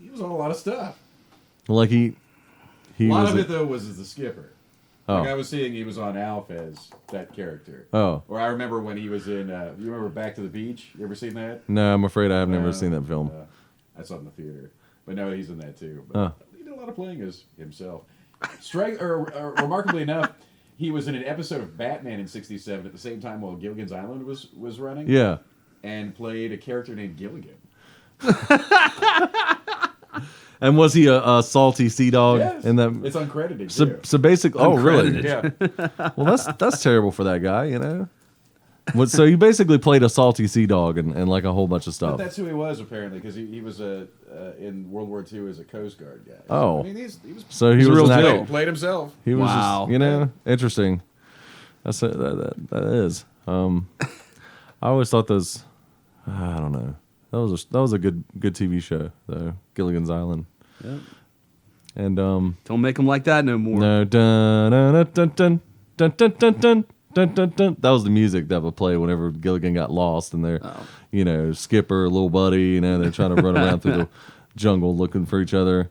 Speaker 7: He was on a lot of stuff.
Speaker 9: like he
Speaker 7: A lot
Speaker 9: was.
Speaker 7: of it though was as the skipper.
Speaker 9: Oh.
Speaker 7: Like I was seeing, he was on Alf as that character.
Speaker 9: Oh
Speaker 7: Or I remember when he was in. You remember Back to the Beach? You ever seen that?
Speaker 9: no, I'm afraid I have never seen that film.
Speaker 7: I saw it in the theater, but no, he's in that too. But
Speaker 9: Oh.
Speaker 7: he did a lot of playing as himself. Remarkably enough, he was in an episode of Batman in '67 at the same time while Gilligan's Island was running.
Speaker 9: Yeah.
Speaker 7: And played a character named Gilligan.
Speaker 9: And was he a salty sea dog
Speaker 7: Yes.
Speaker 9: in that?
Speaker 7: It's uncredited.
Speaker 9: So,
Speaker 7: too.
Speaker 9: so basically, oh really?
Speaker 7: Yeah.
Speaker 9: Well, that's terrible for that guy, So he basically played a salty sea dog and like a whole bunch of
Speaker 7: But
Speaker 9: stuff.
Speaker 7: that's who he was apparently, because he was in World War II as a Coast Guard guy.
Speaker 9: Oh.
Speaker 7: I mean, he was
Speaker 9: So he
Speaker 6: He's a
Speaker 9: was
Speaker 6: real
Speaker 9: an
Speaker 6: deal.
Speaker 9: actor.
Speaker 7: played himself.
Speaker 9: He was
Speaker 6: Wow.
Speaker 9: just, interesting. That's that is. I always thought those. I don't know. That was a good TV show though. Gilligan's Island.
Speaker 6: Yep.
Speaker 9: And
Speaker 6: Don't make them like that no more.
Speaker 9: no dun dun dun dun dun dun dun dun dun dun dun. That was the music that would play whenever Gilligan got lost, and they're, Skipper, little buddy, they're trying to run around through the jungle looking for each other.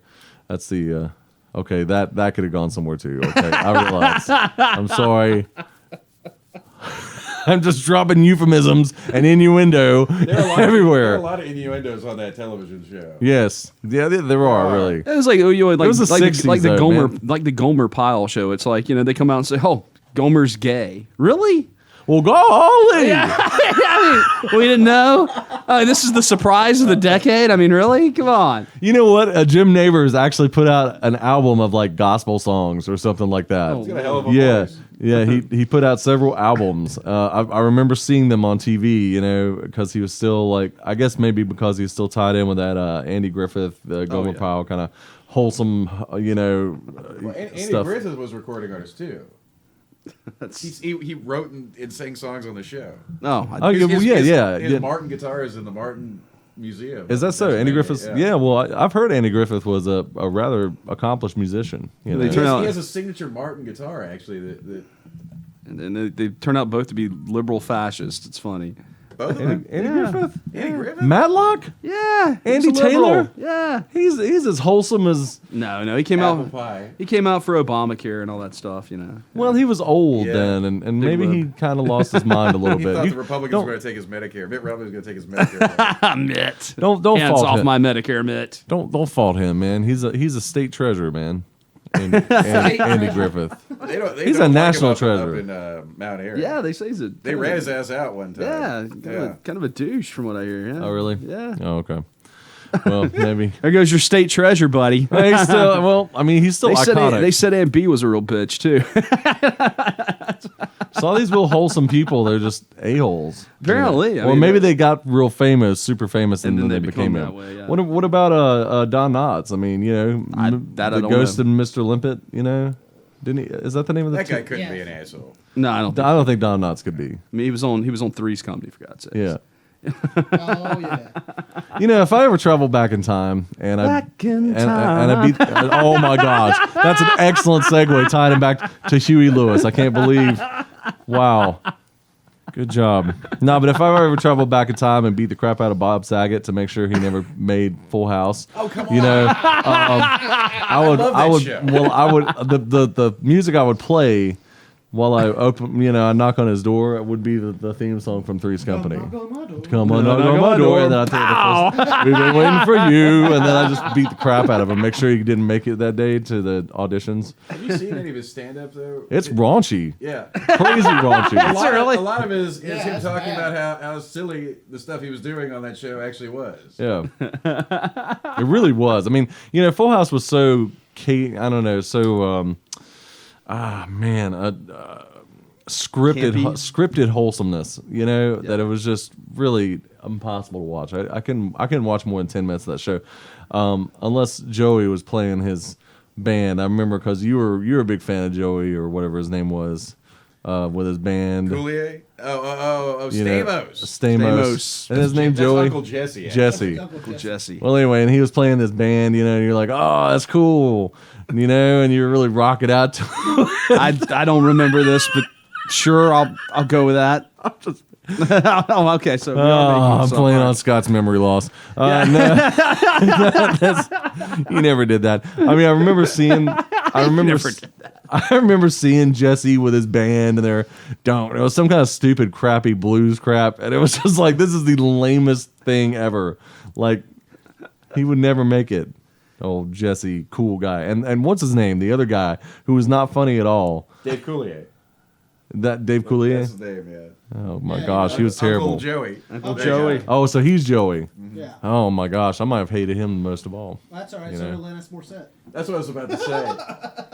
Speaker 9: That's the okay. That could have gone somewhere too. Okay, I realize. I'm sorry. I'm just dropping euphemisms and innuendo
Speaker 7: There are
Speaker 9: everywhere.
Speaker 7: a lot of innuendos on that television show.
Speaker 9: Yes, yeah, there are really.
Speaker 6: It was like like
Speaker 9: was the
Speaker 6: like,
Speaker 9: 60s
Speaker 6: like the
Speaker 9: though,
Speaker 6: Gomer
Speaker 9: man.
Speaker 6: like the Gomer Pyle show. It's like they come out and say, "Oh, Gomer's gay." Really?
Speaker 9: Well, golly.
Speaker 6: We didn't know. This is the surprise of the decade. I mean, really? Come on.
Speaker 9: You know what? Jim Neighbors actually put out an album of like gospel songs or something like that.
Speaker 6: Oh,
Speaker 7: He's got a hell of a
Speaker 9: Yeah,
Speaker 7: voice.
Speaker 9: yeah. He put out several albums. I remember seeing them on TV. Because he was still like, I guess maybe because he was still tied in with that Andy Griffith, Gomer
Speaker 7: yeah.
Speaker 9: Pyle kind of wholesome,
Speaker 7: Well, Andy
Speaker 9: stuff.
Speaker 7: Griffith was a recording artist too. He wrote and sang songs on the show.
Speaker 6: No.
Speaker 9: Oh, yeah, well, yeah.
Speaker 7: His Martin guitar is in the Martin Museum.
Speaker 9: Is that so? Andy
Speaker 7: Pennsylvania,
Speaker 9: Griffith? Yeah. Well, I've heard Andy Griffith was a rather accomplished musician.
Speaker 6: They
Speaker 7: He
Speaker 6: turn out-
Speaker 7: has a signature Martin guitar actually. That
Speaker 6: And they turn out both to be liberal fascists. It's funny.
Speaker 7: both of them.
Speaker 9: Andy Griffith?
Speaker 7: Andy Griffith.
Speaker 9: Matlock?
Speaker 6: Yeah.
Speaker 9: Andy
Speaker 6: he's a liberal.
Speaker 9: Taylor?
Speaker 6: Yeah.
Speaker 9: He's as wholesome as.
Speaker 6: No. He came
Speaker 7: Apple
Speaker 6: out.
Speaker 7: pie.
Speaker 6: He came out for Obamacare and all that stuff.
Speaker 9: Well, he was old
Speaker 7: Yeah.
Speaker 9: then, and maybe
Speaker 6: lip.
Speaker 9: he kind of lost his mind a little
Speaker 7: He
Speaker 9: bit.
Speaker 7: thought
Speaker 9: You
Speaker 7: the Republicans
Speaker 9: don't-
Speaker 7: were going to take his Medicare. Mitt Romney was going to take his Medicare.
Speaker 6: Mitt.
Speaker 9: Don't
Speaker 6: Hands
Speaker 9: fault
Speaker 6: off
Speaker 9: him.
Speaker 6: my Medicare, Mitt.
Speaker 9: Don't fault him, man. He's a state treasure, man. Andy Griffith.
Speaker 7: They
Speaker 9: He's
Speaker 7: don't
Speaker 9: a
Speaker 7: like
Speaker 9: national
Speaker 7: him
Speaker 9: treasure.
Speaker 7: up in Mount Airy.
Speaker 6: Yeah, they say he's a.
Speaker 7: They ran his ass out one time.
Speaker 6: Yeah, kind of a douche from what I hear. Yeah.
Speaker 9: Oh, really?
Speaker 6: Yeah.
Speaker 9: Oh, okay. Well, maybe.
Speaker 6: There goes your state treasure, buddy.
Speaker 9: He's still, well, I mean, he's still iconic.
Speaker 6: They said Aunt B was a real bitch too.
Speaker 9: So all these real wholesome people, they're just a-holes.
Speaker 6: Apparently.
Speaker 9: You know?
Speaker 6: I
Speaker 9: Or
Speaker 6: mean,
Speaker 9: maybe they got real famous, super famous, and then they became
Speaker 6: that
Speaker 9: it.
Speaker 6: way, yeah.
Speaker 9: What about Don Knotts? I mean, you know,
Speaker 6: I
Speaker 9: the
Speaker 6: don't
Speaker 9: ghost
Speaker 6: know.
Speaker 9: in Mr. Limpet, you know? Didn't he? Is that the name of the
Speaker 7: That guy couldn't be an asshole.
Speaker 6: No, I don't.
Speaker 9: I don't think Don Knotts could be.
Speaker 6: I mean, he was on Three's Comedy, for God's sake.
Speaker 9: Yeah.
Speaker 8: Oh yeah.
Speaker 9: You know, if I ever travel back in time and I beat, oh my gosh, that's an excellent segue tying him back to Huey Lewis. I can't believe, wow, good job. No, but if I ever travel back in time and beat the crap out of Bob Saget to make sure he never made Full House, you know, I would,
Speaker 7: show.
Speaker 9: well, I would, the music I would play while I open, you know, I knock on his door, it would be the theme song from Three's Company. Come on, knock on my door, and then I tell the first, we've been waiting for you, and then I just beat the crap out of him, make sure he didn't make it that day to the auditions.
Speaker 7: Have you seen any of his stand-up though?
Speaker 9: It's raunchy,
Speaker 7: Yeah.
Speaker 9: crazy raunchy.
Speaker 7: A lot of it is him
Speaker 8: that's
Speaker 7: talking
Speaker 8: bad.
Speaker 7: about how silly the stuff he was doing on that show actually was.
Speaker 9: Yeah, it really was. I mean, you know, Full House was so I don't know, so scripted
Speaker 6: Campy.
Speaker 9: scripted wholesomeness. You know, that it was just really impossible to watch. I couldn't watch more than 10 minutes of that show, unless Joey was playing his band. I remember because you were a big fan of Joey or whatever his name was. With his band,
Speaker 7: Coulier? Oh,
Speaker 9: you know,
Speaker 7: Stamos.
Speaker 9: Stamos, and his name
Speaker 7: That's
Speaker 9: Joey.
Speaker 7: Uncle Jesse. actually.
Speaker 9: Jesse.
Speaker 6: Uncle Jesse.
Speaker 9: Well, anyway, and he was playing this band, you know, and you're like, oh, that's cool, you know, and you're really rocking out to
Speaker 6: I don't remember this, but sure, I'll go with that. Oh, okay. So we are
Speaker 9: I'm
Speaker 6: making
Speaker 9: playing
Speaker 6: some-
Speaker 9: on Scott's memory loss. No, you never did that. I mean, I remember seeing Jesse with his band, and it was some kind of stupid, crappy blues crap, and it was just like, this is the lamest thing ever. Like, he would never make it. Oh, Jesse, cool guy, and what's his name? The other guy who was not funny at all.
Speaker 7: Dave Coulier.
Speaker 9: That Dave Coulier.
Speaker 7: That's his name, yeah.
Speaker 9: Oh my gosh, he was terrible.
Speaker 7: Uncle Joey.
Speaker 6: Uncle
Speaker 7: There
Speaker 6: Joey.
Speaker 7: you go.
Speaker 9: Oh, so he's Joey.
Speaker 8: Yeah.
Speaker 9: Oh my gosh, I might have hated him most of all.
Speaker 8: That's all right.
Speaker 9: You
Speaker 8: So
Speaker 9: know.
Speaker 8: did Alanis Morissette.
Speaker 7: That's what I was about to say.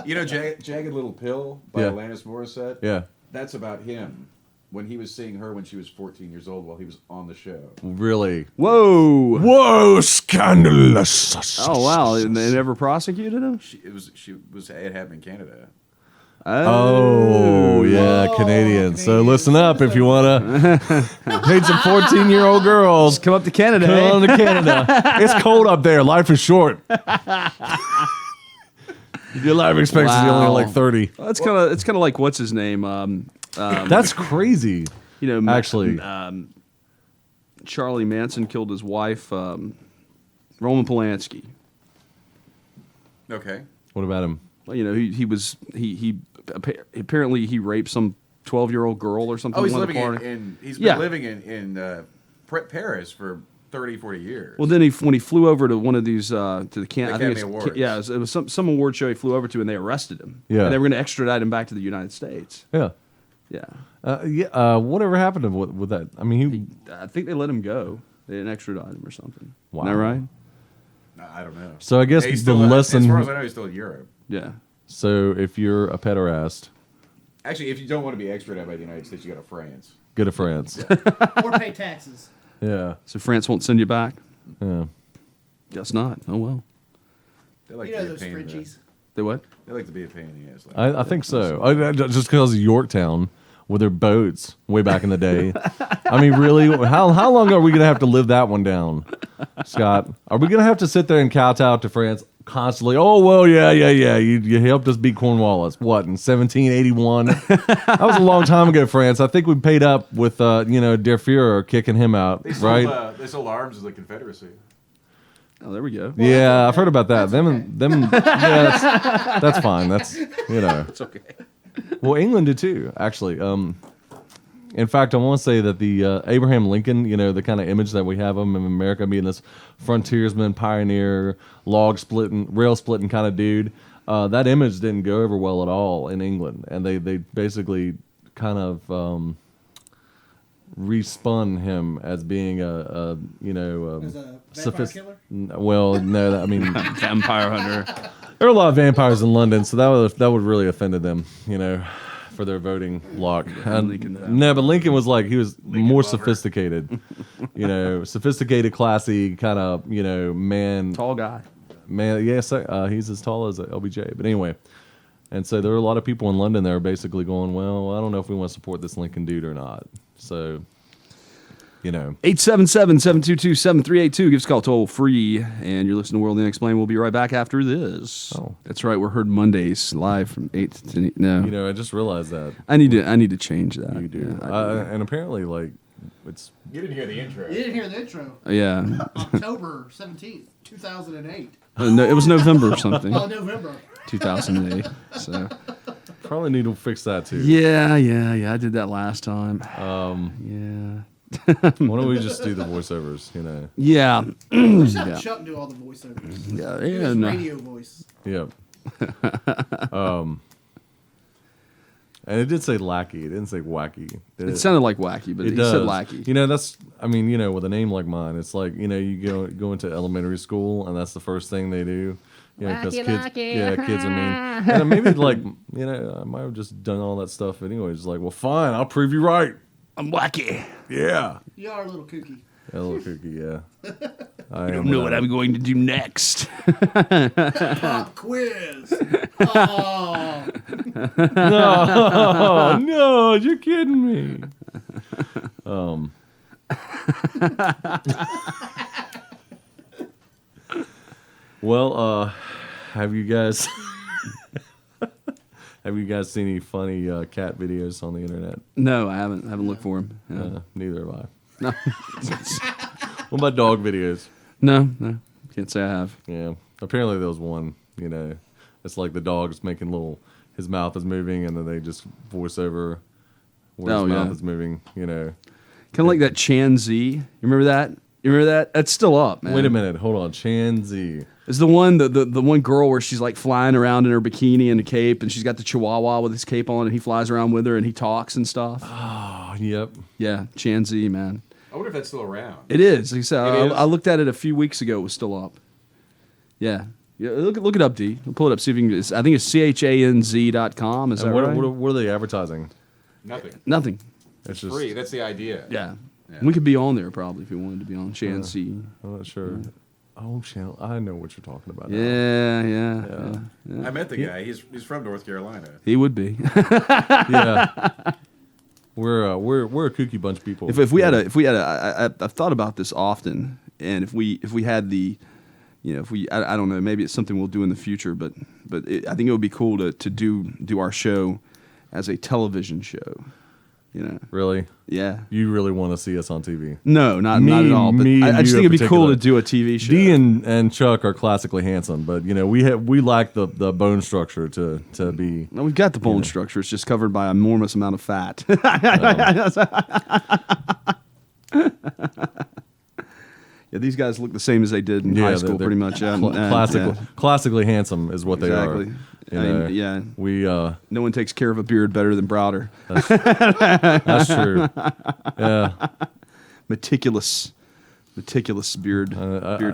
Speaker 7: You know Jagged Little Pill by
Speaker 9: Yeah.
Speaker 7: Alanis Morissette?
Speaker 9: Yeah.
Speaker 7: That's about him when he was seeing her when she was 14 years old while he was on the show.
Speaker 9: Really?
Speaker 6: Whoa.
Speaker 9: Whoa, scandalous.
Speaker 6: Oh wow! And they never prosecuted him.
Speaker 7: It happened in Canada.
Speaker 9: Oh, yeah, Canadian. So listen up if you want to date some 14-year-old girls.
Speaker 6: Come up to Canada.
Speaker 9: Come
Speaker 6: eh?
Speaker 9: on to Canada. It's cold up there. Life is short. Your life expectancy is only
Speaker 6: Wow.
Speaker 9: like 30.
Speaker 6: Well, it's kind of like what's his name?
Speaker 9: That's crazy.
Speaker 6: You know,
Speaker 9: Actually.
Speaker 6: Charlie Manson killed his wife, Roman Polanski.
Speaker 7: Okay.
Speaker 9: What about him?
Speaker 6: Well, you know, he apparently he raped some 12-year-old girl or something.
Speaker 7: Oh, he's
Speaker 6: at one
Speaker 7: living
Speaker 6: party.
Speaker 7: he's
Speaker 6: Yeah.
Speaker 7: been living in Paris for 30, 40 years.
Speaker 6: Well, then when he flew over to one of these to the
Speaker 7: Academy Awards.
Speaker 6: Yeah, it was some award show he flew over to, and they arrested him.
Speaker 9: Yeah.
Speaker 6: And they were going to extradite him back to the United States.
Speaker 9: Yeah.
Speaker 6: Yeah,
Speaker 9: Whatever happened to with that? I mean,
Speaker 6: I think they let him go. They didn't extradite him or something.
Speaker 9: Wow.
Speaker 6: Isn't that right?
Speaker 7: No, I don't know.
Speaker 9: So I guess
Speaker 7: Yeah, he's
Speaker 9: the
Speaker 7: still, as
Speaker 9: lesson.
Speaker 7: far as I know, he's still in Europe.
Speaker 6: Yeah.
Speaker 9: So if you're a pederast,
Speaker 7: Actually, if you don't want to be extradited by the United States, you go to France.
Speaker 9: go to France.
Speaker 8: Or pay taxes.
Speaker 9: Yeah.
Speaker 6: So France won't send you back?
Speaker 9: Yeah.
Speaker 6: Guess not. Oh well.
Speaker 7: They like
Speaker 8: You
Speaker 7: to
Speaker 8: know
Speaker 7: be a
Speaker 8: those
Speaker 7: pain in the
Speaker 8: Frenchies.
Speaker 6: They what?
Speaker 7: They like to be a pain in the ass. Like
Speaker 9: I think so. Just because of Yorktown with their boats way back in the day. I mean, really, how long are we going to have to live that one down, Scott? Are we going to have to sit there and kowtow to France constantly? Oh, well, yeah. You helped us beat Cornwallis. What, in 1781? That was a long time ago, France. I think we paid up with, Der Fuhrer kicking him out,
Speaker 7: they sold,
Speaker 9: right?
Speaker 7: they sold arms to the Confederacy.
Speaker 6: Oh, there we go.
Speaker 9: Yeah, I've heard about that. Yeah, that's fine. That's,
Speaker 6: It's okay.
Speaker 9: Well, England did too, actually. In fact, I want to say that the Abraham Lincoln, the kind of image that we have of him in America being this frontiersman, pioneer, rail splitting kind of dude, that image didn't go over well at all in England, and they basically kind of respun him as being a
Speaker 8: As a vampire killer?
Speaker 9: Well, no, I mean
Speaker 6: Vampire hunter.
Speaker 9: there are a lot of vampires in London, so that would really offended them, for their voting block. No, but Lincoln was like he was more sophisticated, sophisticated, classy kind of man.
Speaker 6: Tall guy.
Speaker 9: Man, yes, he's as tall as a LBJ. But anyway, and so there are a lot of people in London that are basically going, well, I don't know if we want to support this Lincoln dude or not. So,
Speaker 6: 877-722-7382. Give us a call toll free. And you're listening to World Unexplained. We'll be right back after this.
Speaker 9: Oh.
Speaker 6: That's right. We're heard Mondays live from 8 to 10. No.
Speaker 9: I just realized that.
Speaker 6: I need to change that.
Speaker 9: You do.
Speaker 6: Yeah,
Speaker 9: and apparently, it's...
Speaker 7: You didn't hear the intro.
Speaker 8: You didn't hear the intro.
Speaker 6: yeah.
Speaker 8: October 17th, 2008.
Speaker 6: No, it was November or something.
Speaker 8: Oh, November.
Speaker 6: 2008. So...
Speaker 9: Probably need to fix that, too.
Speaker 6: Yeah. I did that last time.
Speaker 9: Why don't we just do the voiceovers,
Speaker 6: Yeah.
Speaker 8: We should have Chuck do all the voiceovers.
Speaker 6: Yeah.
Speaker 8: His
Speaker 6: No.
Speaker 8: radio voice.
Speaker 9: Yep. And it did say lackey. It didn't say wacky. Did
Speaker 6: It sounded like wacky, but
Speaker 9: It
Speaker 6: he
Speaker 9: does.
Speaker 6: said lackey.
Speaker 9: That's, with a name like mine, it's like, you go into elementary school and that's the first thing they do. Because kids are mean. And maybe I might have just done all that stuff anyways. Like, well, fine, I'll prove you right.
Speaker 6: I'm wacky.
Speaker 9: Yeah.
Speaker 8: You are a little kooky.
Speaker 9: A little kooky, yeah. I
Speaker 6: I don't know what I'm going to do next.
Speaker 8: Pop quiz. Oh.
Speaker 9: No, you're kidding me. Well, have you guys seen any funny cat videos on the internet?
Speaker 6: No, I haven't looked for him. Yeah.
Speaker 9: Neither have I.
Speaker 6: No.
Speaker 9: What about dog videos?
Speaker 6: No, can't say I have.
Speaker 9: Yeah, apparently there was one. It's like the dog's making his mouth is moving, and then they just voice over where his mouth is moving.
Speaker 6: Kind of like that Chan Z. You remember that? That's still up, man.
Speaker 9: Wait a minute, hold on. Chan Z.
Speaker 6: It's the one the one girl where she's like flying around in her bikini and a cape, and she's got the chihuahua with his cape on, and he flies around with her, and he talks and stuff.
Speaker 9: Oh, yep.
Speaker 6: Yeah, Chan Z, man.
Speaker 7: I wonder if that's still around.
Speaker 6: It is. Like I said,
Speaker 7: It is?
Speaker 6: I looked at it a few weeks ago. It was still up. Yeah. Look it up, D. Pull it up. See if you can. I think it's chanz.com. Is that
Speaker 9: And
Speaker 6: right?
Speaker 9: what are they advertising?
Speaker 7: Nothing.
Speaker 9: It's just
Speaker 7: Free. That's the idea.
Speaker 6: Yeah.
Speaker 7: Yeah.
Speaker 6: We could be on there probably if we wanted to be on Chan Z.
Speaker 9: I'm not sure. Oh, channel. I know what you're talking about. now.
Speaker 6: Yeah.
Speaker 7: I met the guy. He's from North Carolina.
Speaker 6: He would be.
Speaker 9: Yeah. We're a kooky bunch of people.
Speaker 6: If we had I've thought about this often, and if we had the, I don't know, maybe it's something we'll do in the future, but I think it would be cool to do our show as a television show.
Speaker 9: Really?
Speaker 6: Yeah.
Speaker 9: You really want to see us on TV?
Speaker 6: No, not at all. But I just think it'd be cool to do a TV show.
Speaker 9: Dee and Chuck are classically handsome, but we lack the bone structure to be.
Speaker 6: No, we've got the bone structure. It's just covered by an enormous amount of fat. Yeah, these guys look the same as they did in high school, pretty much.
Speaker 9: Classically handsome is what they are.
Speaker 6: Exactly. Yeah.
Speaker 9: We
Speaker 6: no one takes care of a beard better than Browder.
Speaker 9: that's true. Yeah.
Speaker 6: Meticulous beard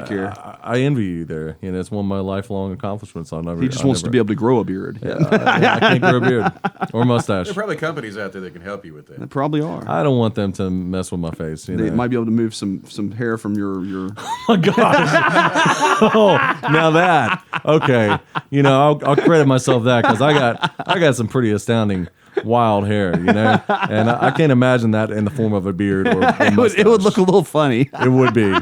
Speaker 6: care.
Speaker 9: I envy you there. It's one of my lifelong accomplishments.
Speaker 6: He just wants to be able to grow a beard.
Speaker 9: Yeah, I can't grow a beard or mustache.
Speaker 7: There are probably companies out there that can help you with that.
Speaker 6: There probably are.
Speaker 9: I don't want them to mess with my face.
Speaker 6: They might be able to move some hair from your.
Speaker 9: Oh my gosh! Oh, now that okay. I'll credit myself that because I got some pretty astounding wild hair, and I can't imagine that in the form of a beard or a
Speaker 6: it would look a little funny.
Speaker 9: It would be,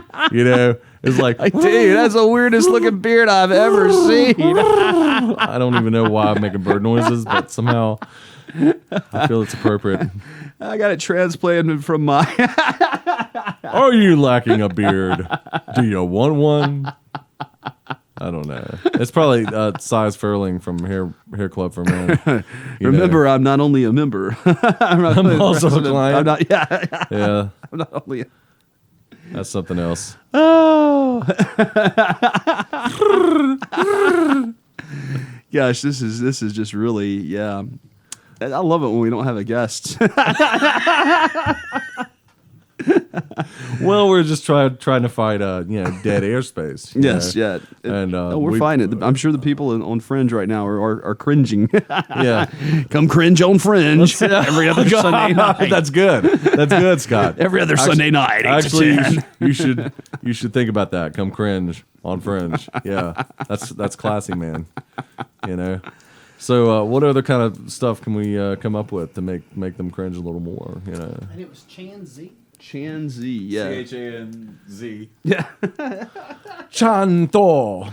Speaker 9: it's like,
Speaker 6: dude, that's the weirdest looking beard I've ever seen.
Speaker 9: I don't even know why I'm making bird noises, but somehow I feel it's appropriate.
Speaker 6: I got it transplanted from my.
Speaker 9: Are you lacking a beard? Do you want one? I don't know. It's probably size furling from Hair Club for Men.
Speaker 6: Remember, I'm not only a member.
Speaker 9: I'm also a client.
Speaker 6: I'm not. Yeah. I'm not only.
Speaker 9: That's something else.
Speaker 6: Oh. Gosh, this is just really I love it when we don't have a guest.
Speaker 9: Well, we're just trying to fight dead airspace.
Speaker 6: Yes,
Speaker 9: know?
Speaker 6: yeah.
Speaker 9: And
Speaker 6: We're fighting it. I'm sure the people on Fringe right now are cringing.
Speaker 9: Yeah.
Speaker 6: Come cringe on Fringe every other Sunday night.
Speaker 9: That's good. That's good, Scott.
Speaker 6: Every other Sunday night. 8 to
Speaker 9: Actually,
Speaker 6: 10.
Speaker 9: you should think about that. Come cringe on Fringe. Yeah, that's classy, man. You know. So, what other kind of stuff can we come up with to make them cringe a little more? You know.
Speaker 8: And it was Chan Z.
Speaker 6: Chan Z, yeah.
Speaker 7: CHANZ.
Speaker 6: Yeah.
Speaker 9: Chanto.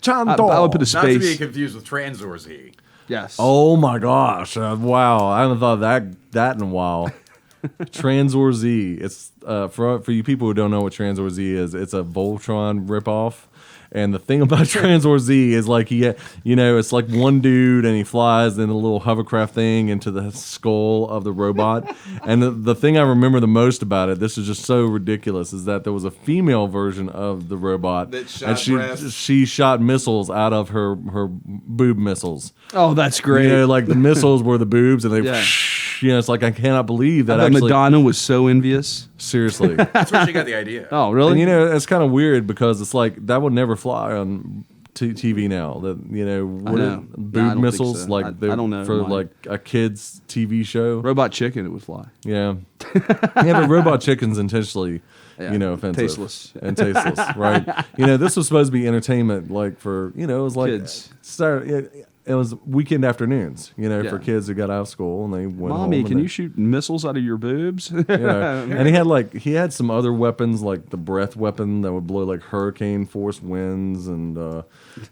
Speaker 9: Chanto.
Speaker 6: I would put a
Speaker 7: Not to be
Speaker 6: space.
Speaker 7: confused with Transor Z.
Speaker 6: Yes.
Speaker 9: Oh my gosh! Wow, I haven't thought of that in a while. Transor Z. It's for you people who don't know what Transor Z is. It's a Voltron ripoff. And the thing about Transor Z is like it's like one dude and he flies in a little hovercraft thing into the skull of the robot. And the thing I remember the most about it, this is just so ridiculous, is that there was a female version of the robot
Speaker 7: That shot
Speaker 9: and
Speaker 7: breasts.
Speaker 9: she shot missiles out of her boob missiles.
Speaker 6: Oh, that's great.
Speaker 9: You know, like the missiles were the boobs, and they,
Speaker 6: Yeah.
Speaker 9: it's like I cannot believe that
Speaker 6: I bet
Speaker 9: actually.
Speaker 6: Madonna was so envious.
Speaker 9: Seriously,
Speaker 7: That's where she got the idea.
Speaker 6: Oh, really?
Speaker 9: and it's kind of weird because it's like that would never fly on TV now. That would
Speaker 6: know.
Speaker 9: it,
Speaker 6: No, I
Speaker 9: boob
Speaker 6: don't think
Speaker 9: missiles
Speaker 6: so.
Speaker 9: like
Speaker 6: I
Speaker 9: they're
Speaker 6: don't know.
Speaker 9: for
Speaker 6: Mine.
Speaker 9: like a kids TV show.
Speaker 6: Robot Chicken, it would fly.
Speaker 9: Yeah, yeah, but robot chicken's intentionally.
Speaker 6: Yeah,
Speaker 9: Offensive
Speaker 6: tasteless.
Speaker 9: and tasteless, right? This was supposed to be entertainment, like for it was like
Speaker 6: Kids.
Speaker 9: It was weekend afternoons,
Speaker 6: Yeah.
Speaker 9: for kids who got out of school and they went home.
Speaker 6: Mommy,
Speaker 9: and
Speaker 6: can
Speaker 9: they-
Speaker 6: you shoot missiles out of your boobs?
Speaker 9: And he had some other weapons like the breath weapon that would blow like hurricane force winds, and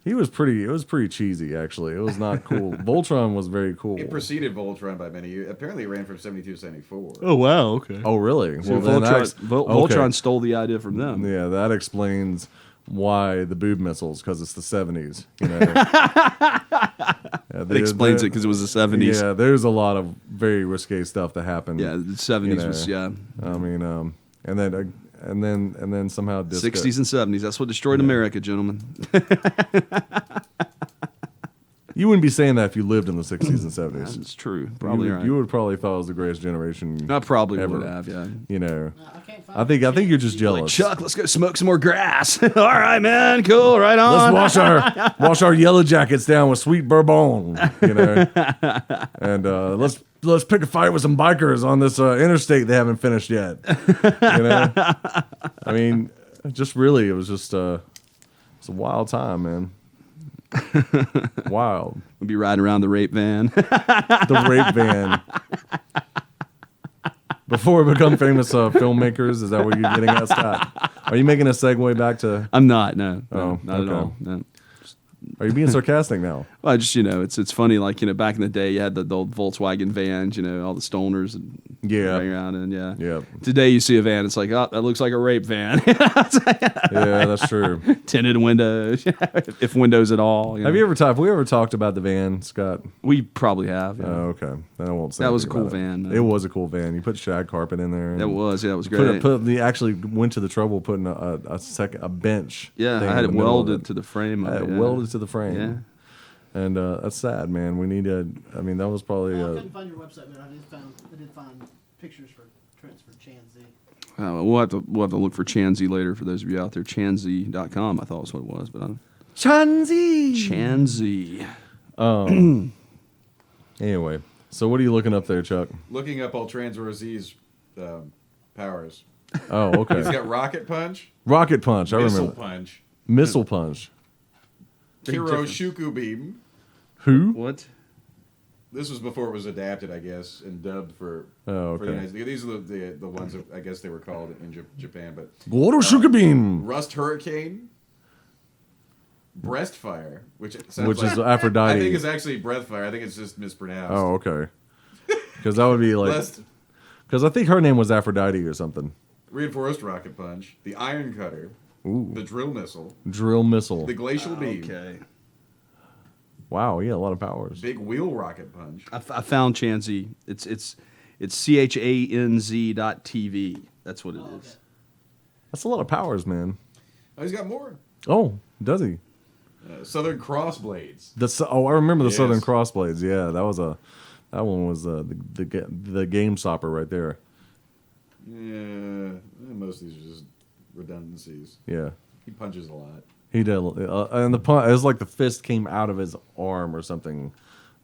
Speaker 9: it was pretty cheesy actually. It was not cool. Voltron was very cool.
Speaker 7: It preceded Voltron by many years. Apparently, it ran from 72 to 74.
Speaker 6: Oh, wow. Okay.
Speaker 9: Oh really?
Speaker 6: So
Speaker 9: then
Speaker 6: Voltron stole the idea from them.
Speaker 9: Yeah, that explains why the boob missiles, because it's the 70s.
Speaker 6: It explains it because it was the 70s.
Speaker 9: Yeah, there's a lot of very risque stuff that happened.
Speaker 6: Yeah, the 70s was, yeah.
Speaker 9: I mean, and then somehow disco.
Speaker 6: 60s and 70s. That's what destroyed America, gentlemen.
Speaker 9: You wouldn't be saying that if you lived in the 60s and 70s.
Speaker 6: That's true. Probably right.
Speaker 9: You would probably thought it was the greatest generation.
Speaker 6: I probably
Speaker 9: ever.
Speaker 6: would have, yeah.
Speaker 8: I can't find
Speaker 9: I think you're just jealous.
Speaker 6: Like, Chuck, let's go smoke some more grass. All right, man. Cool. Right on.
Speaker 9: Let's wash our yellow jackets down with sweet bourbon, and let's pick a fight with some bikers on this interstate they haven't finished yet. I mean, just really, it was just it's a wild time, man. Wild.
Speaker 6: We'll be riding around the rape van.
Speaker 9: The rape van. Before we become famous filmmakers, is that what you're getting at, Scott? Are you making a segue back to?
Speaker 6: I'm not. No.
Speaker 9: Oh,
Speaker 6: not at
Speaker 9: okay.
Speaker 6: all. No.
Speaker 9: Are you being sarcastic now?
Speaker 6: Well, just it's funny. Like back in the day, you had the old Volkswagen vans. All the stoners and running around and
Speaker 9: Yeah.
Speaker 6: Today you see a van, it's like, oh, that looks like a rape van.
Speaker 9: Yeah, that's true.
Speaker 6: Tinted windows, if windows at all.
Speaker 9: Have we ever talked about the van, Scott?
Speaker 6: We probably have. Yeah.
Speaker 9: Oh, okay. Then I won't say
Speaker 6: That was a
Speaker 9: anything
Speaker 6: cool
Speaker 9: about it.
Speaker 6: van, man.
Speaker 9: It was a cool van. You put shag carpet in there.
Speaker 6: That was great.
Speaker 9: They actually went to the trouble of putting a bench.
Speaker 6: Yeah,
Speaker 9: thing
Speaker 6: I had
Speaker 9: in
Speaker 6: it
Speaker 9: the middle of
Speaker 6: welded to the frame.
Speaker 9: I
Speaker 6: of
Speaker 9: had
Speaker 6: it,
Speaker 9: it welded to the frame.
Speaker 6: Yeah.
Speaker 9: And that's sad, man. We need to. I mean, that was probably.
Speaker 8: I couldn't find your website, but I did find pictures for Chan Z.
Speaker 6: We'll have to look for Chanzy later for those of you out there. Chanzy.com, I thought was what it was, but I don't. Chanzy.
Speaker 9: Anyway, so what are you looking up there, Chuck?
Speaker 7: Looking up all Transor Z's powers.
Speaker 9: Oh, okay.
Speaker 7: He's got rocket punch,
Speaker 9: Rocket punch. I
Speaker 7: missile
Speaker 9: remember.
Speaker 7: punch,
Speaker 9: Missile punch.
Speaker 7: Kiro Shuku beam.
Speaker 9: Who?
Speaker 6: What?
Speaker 7: This was before it was adapted, I guess, and dubbed for.
Speaker 9: Oh,
Speaker 7: For the
Speaker 9: okay.
Speaker 7: United States. These are the ones that I guess they were called in Japan, but
Speaker 9: Goro Sugar Beam,
Speaker 7: Rust Hurricane, Breast Fire, which sounds
Speaker 9: which
Speaker 7: like,
Speaker 9: is Aphrodite.
Speaker 7: I think it's actually Breath Fire. I think it's just mispronounced.
Speaker 9: Oh, okay. Because that would be like.
Speaker 7: Blessed,
Speaker 9: Because I think her name was Aphrodite or something.
Speaker 7: Reinforced Rocket Punch, the Iron Cutter,
Speaker 9: Ooh.
Speaker 7: the Drill Missile,
Speaker 9: Drill missile.
Speaker 7: the Glacial Beam,
Speaker 6: Okay.
Speaker 9: Wow, yeah, a lot of powers.
Speaker 7: Big Wheel Rocket Punch.
Speaker 6: I found Chanzy. It's CHANZ.TV. That's what it is.
Speaker 9: That's a lot of powers, man.
Speaker 7: Oh, he's got more.
Speaker 9: Oh, does he?
Speaker 7: Southern Cross Blades.
Speaker 9: I remember the
Speaker 7: Yes.
Speaker 9: Southern Crossblades. Yeah, that one was the game stopper right there.
Speaker 7: Yeah, most of these are just redundancies.
Speaker 9: Yeah.
Speaker 7: He punches a lot.
Speaker 9: He did, and the punch, it was like the fist came out of his arm or something,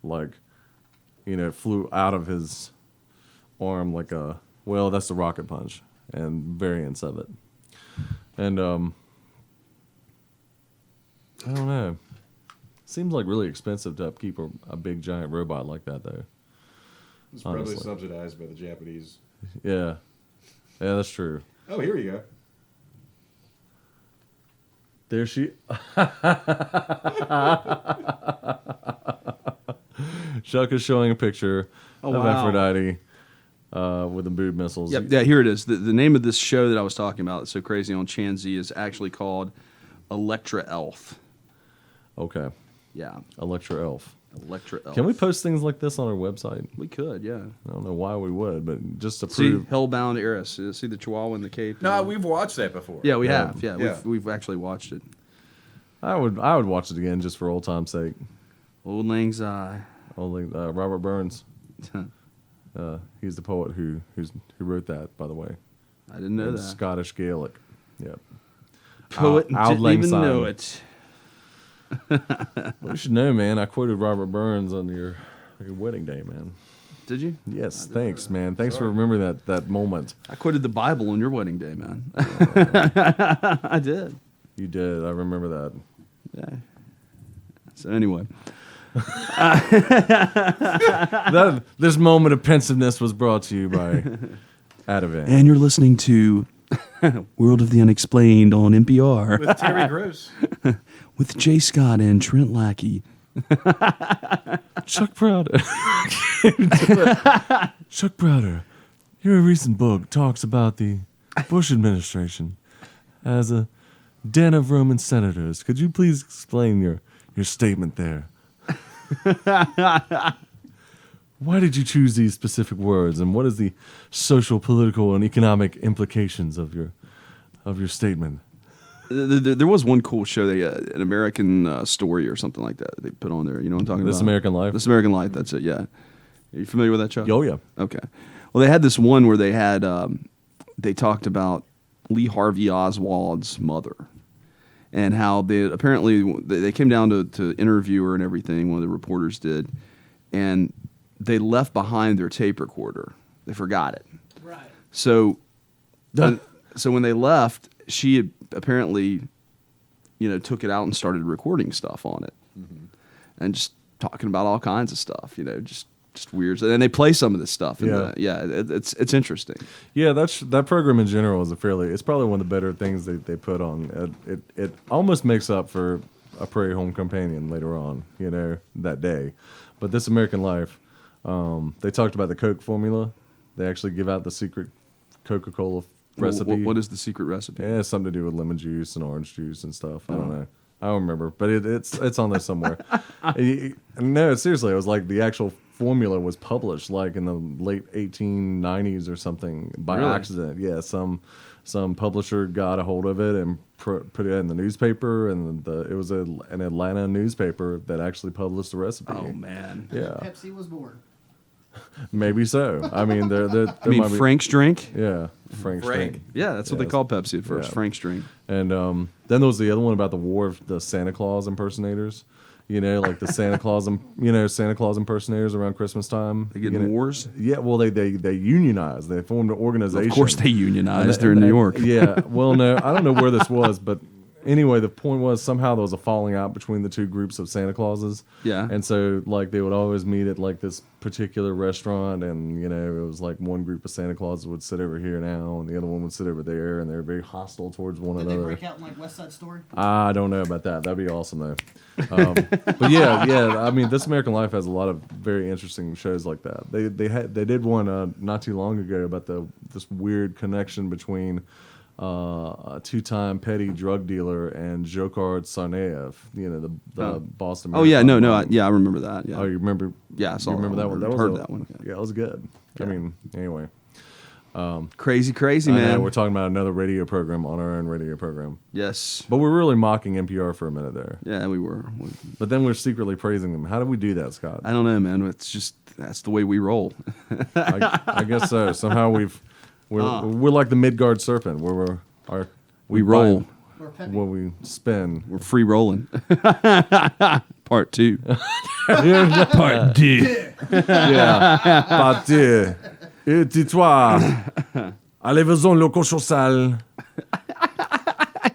Speaker 9: like, it flew out of his arm like a, well, that's the rocket punch and variants of it. And I don't know. Seems like really expensive to upkeep a big giant robot like that, though.
Speaker 7: It's probably
Speaker 9: Honestly.
Speaker 7: subsidized by the Japanese.
Speaker 9: Yeah, that's true.
Speaker 7: Oh, here you go.
Speaker 9: There she. Chuck is showing a picture of
Speaker 6: wow.
Speaker 9: Aphrodite with the boob missiles.
Speaker 6: Yep, yeah, here it is. The name of this show that I was talking about that's so crazy on Chanzi is actually called Electra Elf.
Speaker 9: Okay.
Speaker 6: Yeah,
Speaker 9: Electra Elf.
Speaker 6: Electra Elf.
Speaker 9: Can we post things like this on our website?
Speaker 6: We could, yeah.
Speaker 9: I don't know why we would, but just to
Speaker 6: See,
Speaker 9: prove.
Speaker 6: Hellbound Eris. See the Chihuahua in the cape?
Speaker 7: No, we've watched that before.
Speaker 6: Yeah, we
Speaker 9: Yeah.
Speaker 6: have. Yeah,
Speaker 7: Yeah.
Speaker 6: We've actually watched it.
Speaker 9: I would watch it again just for old time's sake.
Speaker 6: Old Lang Syne.
Speaker 9: Only Robert Burns. He's the poet who wrote that, by the way.
Speaker 6: I didn't know
Speaker 9: In
Speaker 6: that.
Speaker 9: Scottish Gaelic. Yep.
Speaker 6: Poet and
Speaker 9: Auld
Speaker 6: didn't
Speaker 9: Lang
Speaker 6: even
Speaker 9: Syne.
Speaker 6: know it.
Speaker 9: Well, you should know, man. I quoted Robert Burns on your wedding day, man.
Speaker 6: Did you?
Speaker 9: Yes, thanks, man. Thanks for remembering that moment.
Speaker 6: I quoted the Bible on your wedding day, man. I did.
Speaker 9: You did. I remember that.
Speaker 6: Yeah. So anyway,
Speaker 9: This moment of pensiveness was brought to you by Ativan.
Speaker 6: and you're listening to World of the Unexplained on NPR
Speaker 7: With Terry Gross.
Speaker 6: with Jay Scott and Trent Lackey.
Speaker 9: Chuck Browder. Chuck Browder, your recent book talks about the Bush administration as a den of Roman senators. Could you please explain your statement there? Why did you choose these specific words, and what is the social, political, and economic implications of your statement?
Speaker 6: There was one cool show, an American Story or something like that they put on there. You know what I'm talking about?
Speaker 9: This American Life?
Speaker 6: This American Life, that's it, yeah. Are you familiar with that show?
Speaker 9: Oh, yeah.
Speaker 6: Okay. Well, they had this one where they had, they talked about Lee Harvey Oswald's mother and how they came down to interview her and everything, one of the reporters did, and they left behind their tape recorder. They forgot it.
Speaker 8: Right.
Speaker 6: So when they left, she had apparently, took it out and started recording stuff on it, and just talking about all kinds of stuff. Just weird. And they play some of this stuff. It's interesting.
Speaker 9: Yeah, that program in general is it's probably one of the better things they put on. It almost makes up for a Prairie Home Companion later on, that day. But This American Life, they talked about the Coke formula. They actually give out the secret Coca-Cola recipe.
Speaker 6: What is the secret recipe?
Speaker 9: Yeah, it's something to do with lemon juice and orange juice and stuff. I don't know. I don't remember, but it's on there somewhere. No, seriously, it was like the actual formula was published like in the late 1890s or something by
Speaker 6: Really?
Speaker 9: accident. Yeah, some publisher got a hold of it and put it in the newspaper, and it was an Atlanta newspaper that actually published the recipe.
Speaker 6: Oh man.
Speaker 9: Yeah,
Speaker 8: Pepsi was born.
Speaker 9: maybe so. I mean, there
Speaker 6: I mean
Speaker 9: might be-
Speaker 6: Frank's drink.
Speaker 9: Yeah, Frank's drink.
Speaker 6: Yeah, that's what they
Speaker 9: Yes.
Speaker 6: called Pepsi at first.
Speaker 9: Yeah.
Speaker 6: Frank's drink.
Speaker 9: And then there was the other one about the war of the Santa Claus impersonators. Like the Santa Claus, Santa Claus impersonators around Christmas time.
Speaker 6: They get in wars.
Speaker 9: Yeah, well, they unionized. They formed an organization.
Speaker 6: Of course, they unionized. They're in
Speaker 9: And
Speaker 6: New York.
Speaker 9: Yeah. Well, no, I don't know where this was, but anyway, the point was somehow there was a falling out between the two groups of Santa Clauses.
Speaker 6: Yeah.
Speaker 9: And so, like, they would always meet at like this particular restaurant, and it was like one group of Santa Clauses would sit over here now, and the other one would sit over there, and they were very hostile towards one
Speaker 8: Did they
Speaker 9: another.
Speaker 8: break out in like West Side Story?
Speaker 9: I don't know about that. That'd be awesome though. But yeah. I mean, This American Life has a lot of very interesting shows like that. They did one not too long ago about this weird connection between a two-time petty drug dealer and Dzhokhar Tsarnaev. The Boston.
Speaker 6: Oh yeah,
Speaker 9: Marathon.
Speaker 6: I remember that. Yeah.
Speaker 9: Oh, you remember?
Speaker 6: Yeah, I saw
Speaker 9: you remember that one? That was
Speaker 6: heard that one.
Speaker 9: Yeah, it was good.
Speaker 6: Yeah.
Speaker 9: I mean, anyway.
Speaker 6: Crazy,
Speaker 9: I know,
Speaker 6: man.
Speaker 9: we're talking about another radio program on our own radio program.
Speaker 6: Yes.
Speaker 9: But we're really mocking NPR for a minute there.
Speaker 6: Yeah, we were.
Speaker 9: But then we're secretly praising them. How do we do that, Scott?
Speaker 6: I don't know, man. It's just that's the way we roll.
Speaker 9: I guess so. Somehow we've We're like the Midgard serpent, where
Speaker 6: We roll.
Speaker 9: bite, where we spin.
Speaker 6: We're free rolling. Part 2. Part 2.
Speaker 9: Yeah. Parti. Et tais-toi. Allez-vous-en le cochon sale.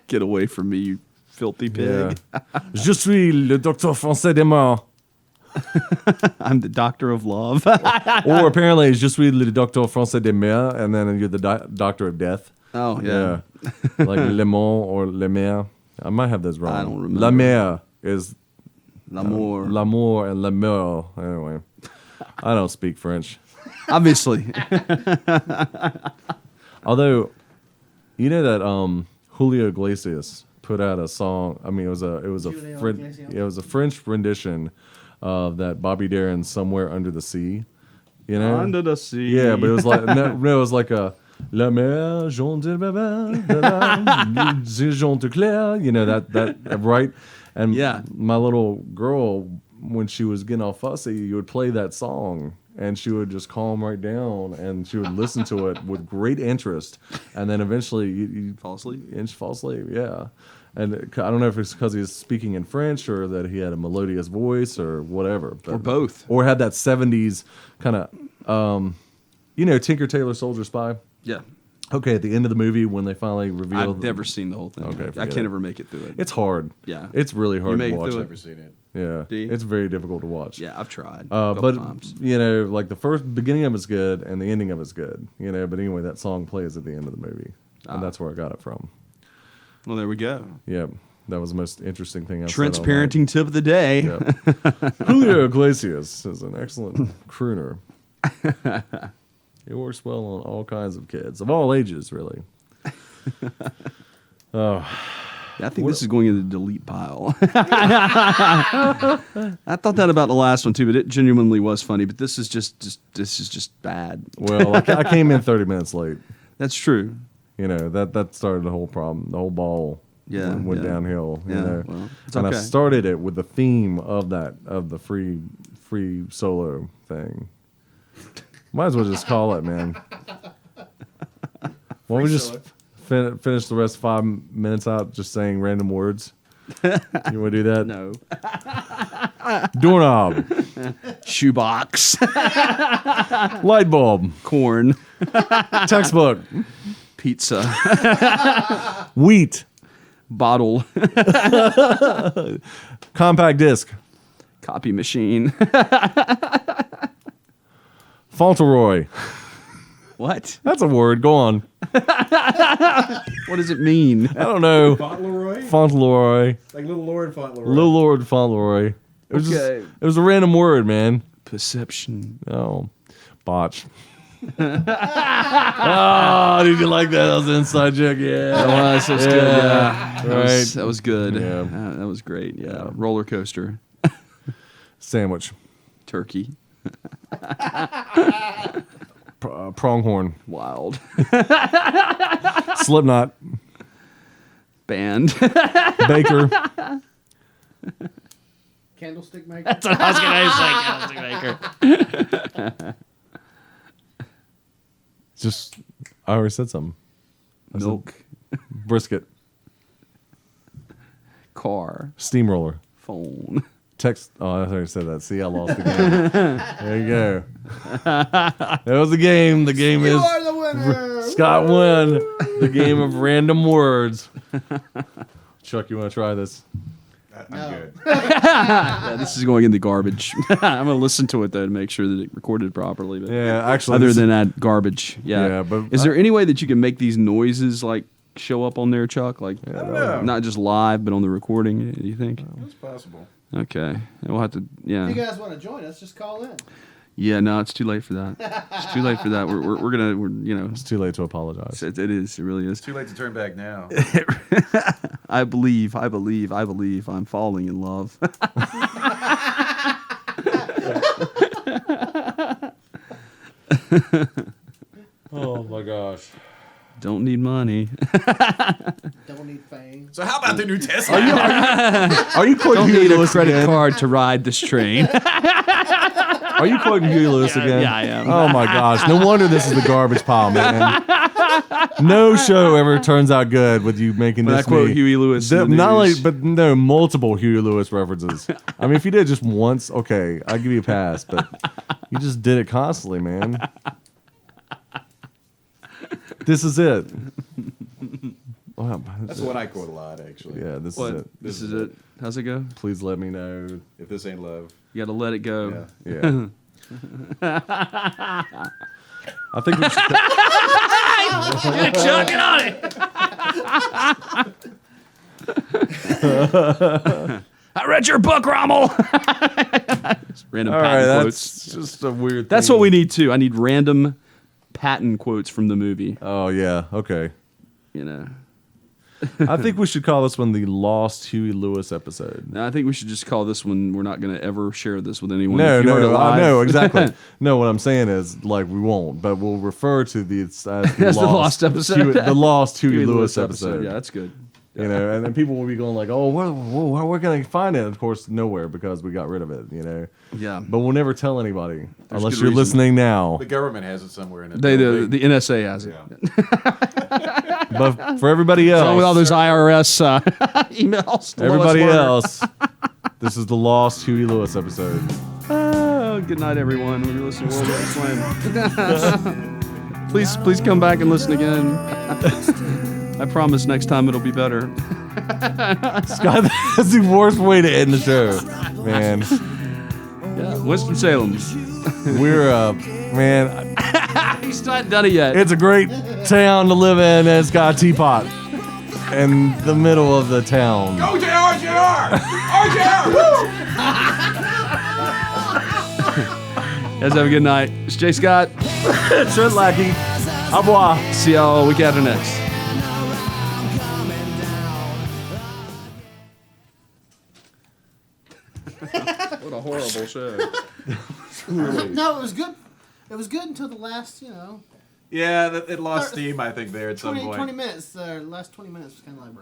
Speaker 6: Get away from me, you filthy pig.
Speaker 9: Yeah. Je suis le docteur français des morts.
Speaker 6: I'm the doctor of love.
Speaker 9: Or apparently, je suis le docteur français des mers, and then you're the doctor of death.
Speaker 6: Oh, yeah.
Speaker 9: Like Le Mans or Le Mer. I might have those wrong.
Speaker 6: I don't remember.
Speaker 9: La Mer is
Speaker 6: L'amour.
Speaker 9: L'amour and La Mer. Anyway, I don't speak French.
Speaker 6: Obviously.
Speaker 9: Although, you know that Julio Iglesias put out a song. I mean, it was a
Speaker 8: Julio Iglesias.
Speaker 9: French rendition of that Bobby Darin "Somewhere Under the Sea." You know,
Speaker 6: Under the sea.
Speaker 9: yeah, but it was like no, it was like a La mer jaune de jaune de clair. You know that right? And
Speaker 6: Yeah.
Speaker 9: my little girl, when she was getting all fussy, you would play that song. And she would just calm right down, and she would listen to it with great interest. And then eventually, you
Speaker 6: Fall asleep?
Speaker 9: And she fall asleep, yeah. And I don't know if it's because he was speaking in French or that he had a melodious voice or whatever. But,
Speaker 6: Or both.
Speaker 9: Or had that 70s kind of, Tinker Tailor Soldier Spy.
Speaker 6: Yeah.
Speaker 9: Okay, at the end of the movie when they finally reveal.
Speaker 6: I've never seen the whole thing.
Speaker 9: Okay,
Speaker 6: I
Speaker 9: forget
Speaker 6: can't
Speaker 9: it.
Speaker 6: ever make it through it.
Speaker 9: It's hard.
Speaker 6: Yeah.
Speaker 9: It's really hard
Speaker 6: make
Speaker 9: to
Speaker 6: it
Speaker 9: watch.
Speaker 6: through it?
Speaker 7: Never seen it.
Speaker 9: Yeah.
Speaker 6: you?
Speaker 9: It's very difficult to watch.
Speaker 6: Yeah, I've tried. a
Speaker 9: But
Speaker 6: couple times.
Speaker 9: like the first beginning of it's good and the ending of it's good. But anyway, that song plays at the end of the movie, and that's where I got it from.
Speaker 6: Well, there we go.
Speaker 9: Yeah, that was the most interesting thing I've said all night.
Speaker 6: Transparenting tip of the day.
Speaker 9: Yeah. Julio Iglesias is an excellent crooner. He works well on all kinds of kids of all ages, really.
Speaker 6: I think this is going in the delete pile. I thought that about the last one too, but it genuinely was funny. But this is just bad.
Speaker 9: Well, I came in 30 minutes late.
Speaker 6: That's true.
Speaker 9: That started the whole problem. The whole ball went downhill.
Speaker 6: Yeah, well, it's
Speaker 9: and
Speaker 6: okay.
Speaker 9: I started it with the theme of the free solo thing. Might as well just call it, man. Why don't we just finish the rest 5 minutes out just saying random words? You want to do that?
Speaker 6: No.
Speaker 9: Doorknob,
Speaker 6: Shoebox.
Speaker 9: light bulb,
Speaker 6: Corn.
Speaker 9: textbook,
Speaker 6: Pizza.
Speaker 9: wheat,
Speaker 6: Bottle.
Speaker 9: compact disc,
Speaker 6: Copy machine.
Speaker 9: Fauntleroy.
Speaker 6: What?
Speaker 9: That's a word. Go on.
Speaker 6: What does it mean?
Speaker 9: I don't know.
Speaker 7: Fauntleroy?
Speaker 9: Fauntleroy.
Speaker 7: Like Little Lord Fauntleroy.
Speaker 9: Little Lord Fauntleroy. It was
Speaker 6: Okay.
Speaker 9: it was a random word, man.
Speaker 6: Perception.
Speaker 9: Oh, botch. Oh, did you like that? That was an inside joke. Yeah.
Speaker 6: That was good. Yeah.
Speaker 9: Right.
Speaker 6: That was good.
Speaker 9: Yeah.
Speaker 6: That was great. Yeah. Roller coaster.
Speaker 9: Sandwich.
Speaker 6: Turkey.
Speaker 9: Pronghorn.
Speaker 6: Wild.
Speaker 9: Slipknot.
Speaker 6: Band.
Speaker 9: Baker.
Speaker 8: Candlestick maker.
Speaker 6: That's what I was going to say. Candlestick maker.
Speaker 9: Just, I already said something. I said
Speaker 6: Milk.
Speaker 9: brisket.
Speaker 6: Car.
Speaker 9: Steamroller.
Speaker 6: Phone.
Speaker 9: Text. Oh, I already said that. See, I lost the game. There you go. That was the game. The game
Speaker 8: You
Speaker 9: is
Speaker 8: are the winner.
Speaker 9: Scott won the game of random words. Chuck, you want to try this?
Speaker 7: I'm good.
Speaker 6: Yeah, this is going in the garbage. I'm going to listen to it, though, to make sure that it recorded properly. But
Speaker 9: Yeah, actually.
Speaker 6: other
Speaker 9: this-
Speaker 6: than that, garbage. Yeah.
Speaker 9: Yeah, but
Speaker 6: is there any way that you can make these noises, like, show up on there, Chuck? Like,
Speaker 7: know.
Speaker 6: not just live, but on the recording, do you think?
Speaker 7: It's possible.
Speaker 6: Okay. We'll have to,
Speaker 8: If
Speaker 6: yeah.
Speaker 8: you guys want to join us, just call in.
Speaker 6: Yeah, no, it's too late for that. It's too late for that. We're gonna,
Speaker 9: It's too late to apologize.
Speaker 6: it is. It really is.
Speaker 7: Too late to turn back now.
Speaker 6: I believe I'm falling in love.
Speaker 9: Oh my gosh.
Speaker 6: Don't need money.
Speaker 8: Don't need fame.
Speaker 7: So how about the new Tesla?
Speaker 9: Are you quite
Speaker 6: Don't need a credit card to ride this train.
Speaker 9: Are you quoting Huey Lewis again?
Speaker 6: Yeah, I am.
Speaker 9: Oh my gosh! No wonder this is the garbage pile, man. No show ever turns out good with you making
Speaker 6: When
Speaker 9: this.
Speaker 6: I quote
Speaker 9: me.
Speaker 6: Huey Lewis in the
Speaker 9: Not only,
Speaker 6: news.
Speaker 9: but no, multiple Huey Lewis references. I mean, if you did it just once, okay, I'll give you a pass. But you just did it constantly, man. This is it. Wow,
Speaker 7: That's what I quote a lot, actually.
Speaker 9: Yeah, this
Speaker 6: What?
Speaker 9: is it.
Speaker 6: This is it. How's it go?
Speaker 9: Please let me know.
Speaker 7: If this ain't love.
Speaker 6: You got to let it go.
Speaker 7: Yeah.
Speaker 9: Yeah. I think we should.
Speaker 6: Chuck it on it. I read your book, Rommel. Random
Speaker 9: All right,
Speaker 6: patent
Speaker 9: that's
Speaker 6: quotes.
Speaker 9: just a weird.
Speaker 6: That's
Speaker 9: thing.
Speaker 6: what we need too. I need random patent quotes from the movie.
Speaker 9: Oh yeah. Okay.
Speaker 6: You know.
Speaker 9: I think we should call this one the Lost Huey Lewis episode.
Speaker 6: No, I think we should just call this one. We're not going to ever share this with anyone.
Speaker 9: No,
Speaker 6: If you weren't
Speaker 9: no,
Speaker 6: alive-
Speaker 9: no, exactly. No, what I'm saying is, like, we won't, but we'll refer to the
Speaker 6: That's the lost episode.
Speaker 9: the Lost Huey Lewis episode.
Speaker 6: Yeah, that's good.
Speaker 9: You know, and then people will be going like, "Oh, where can I find it?" Of course, nowhere because we got rid of it. You know.
Speaker 6: Yeah.
Speaker 9: But we'll never tell anybody unless
Speaker 6: good
Speaker 9: you're
Speaker 6: reason.
Speaker 9: listening now.
Speaker 7: The government has it somewhere in it.
Speaker 6: The NSA has it.
Speaker 7: Yeah.
Speaker 9: But for everybody else,
Speaker 6: So with all those IRS emails. to
Speaker 9: everybody
Speaker 6: Lois Lerner.
Speaker 9: else, this is the Lost Huey Lewis episode.
Speaker 6: Oh, good night, everyone. When you're listening to World Unexplained. please come back and listen again. I promise next time it'll be better.
Speaker 9: Scott, that's the worst way to end the show, man.
Speaker 6: Yeah, Winston-Salem.
Speaker 9: We're man.
Speaker 6: He's still not done it yet.
Speaker 9: It's a great town to live in, and it's got a teapot in the middle of the town.
Speaker 7: Go to RJR! RJR! Woo!
Speaker 6: Guys, have a good night. It's Jay Scott.
Speaker 9: Trent Lackey. Au revoir.
Speaker 6: See y'all a week after next. What a horrible show.
Speaker 8: No, it was good. It was good until the last,
Speaker 7: Yeah, it lost steam, I think, there at some
Speaker 8: 20,
Speaker 7: point.
Speaker 8: 20 minutes. Last 20 minutes was kind of like.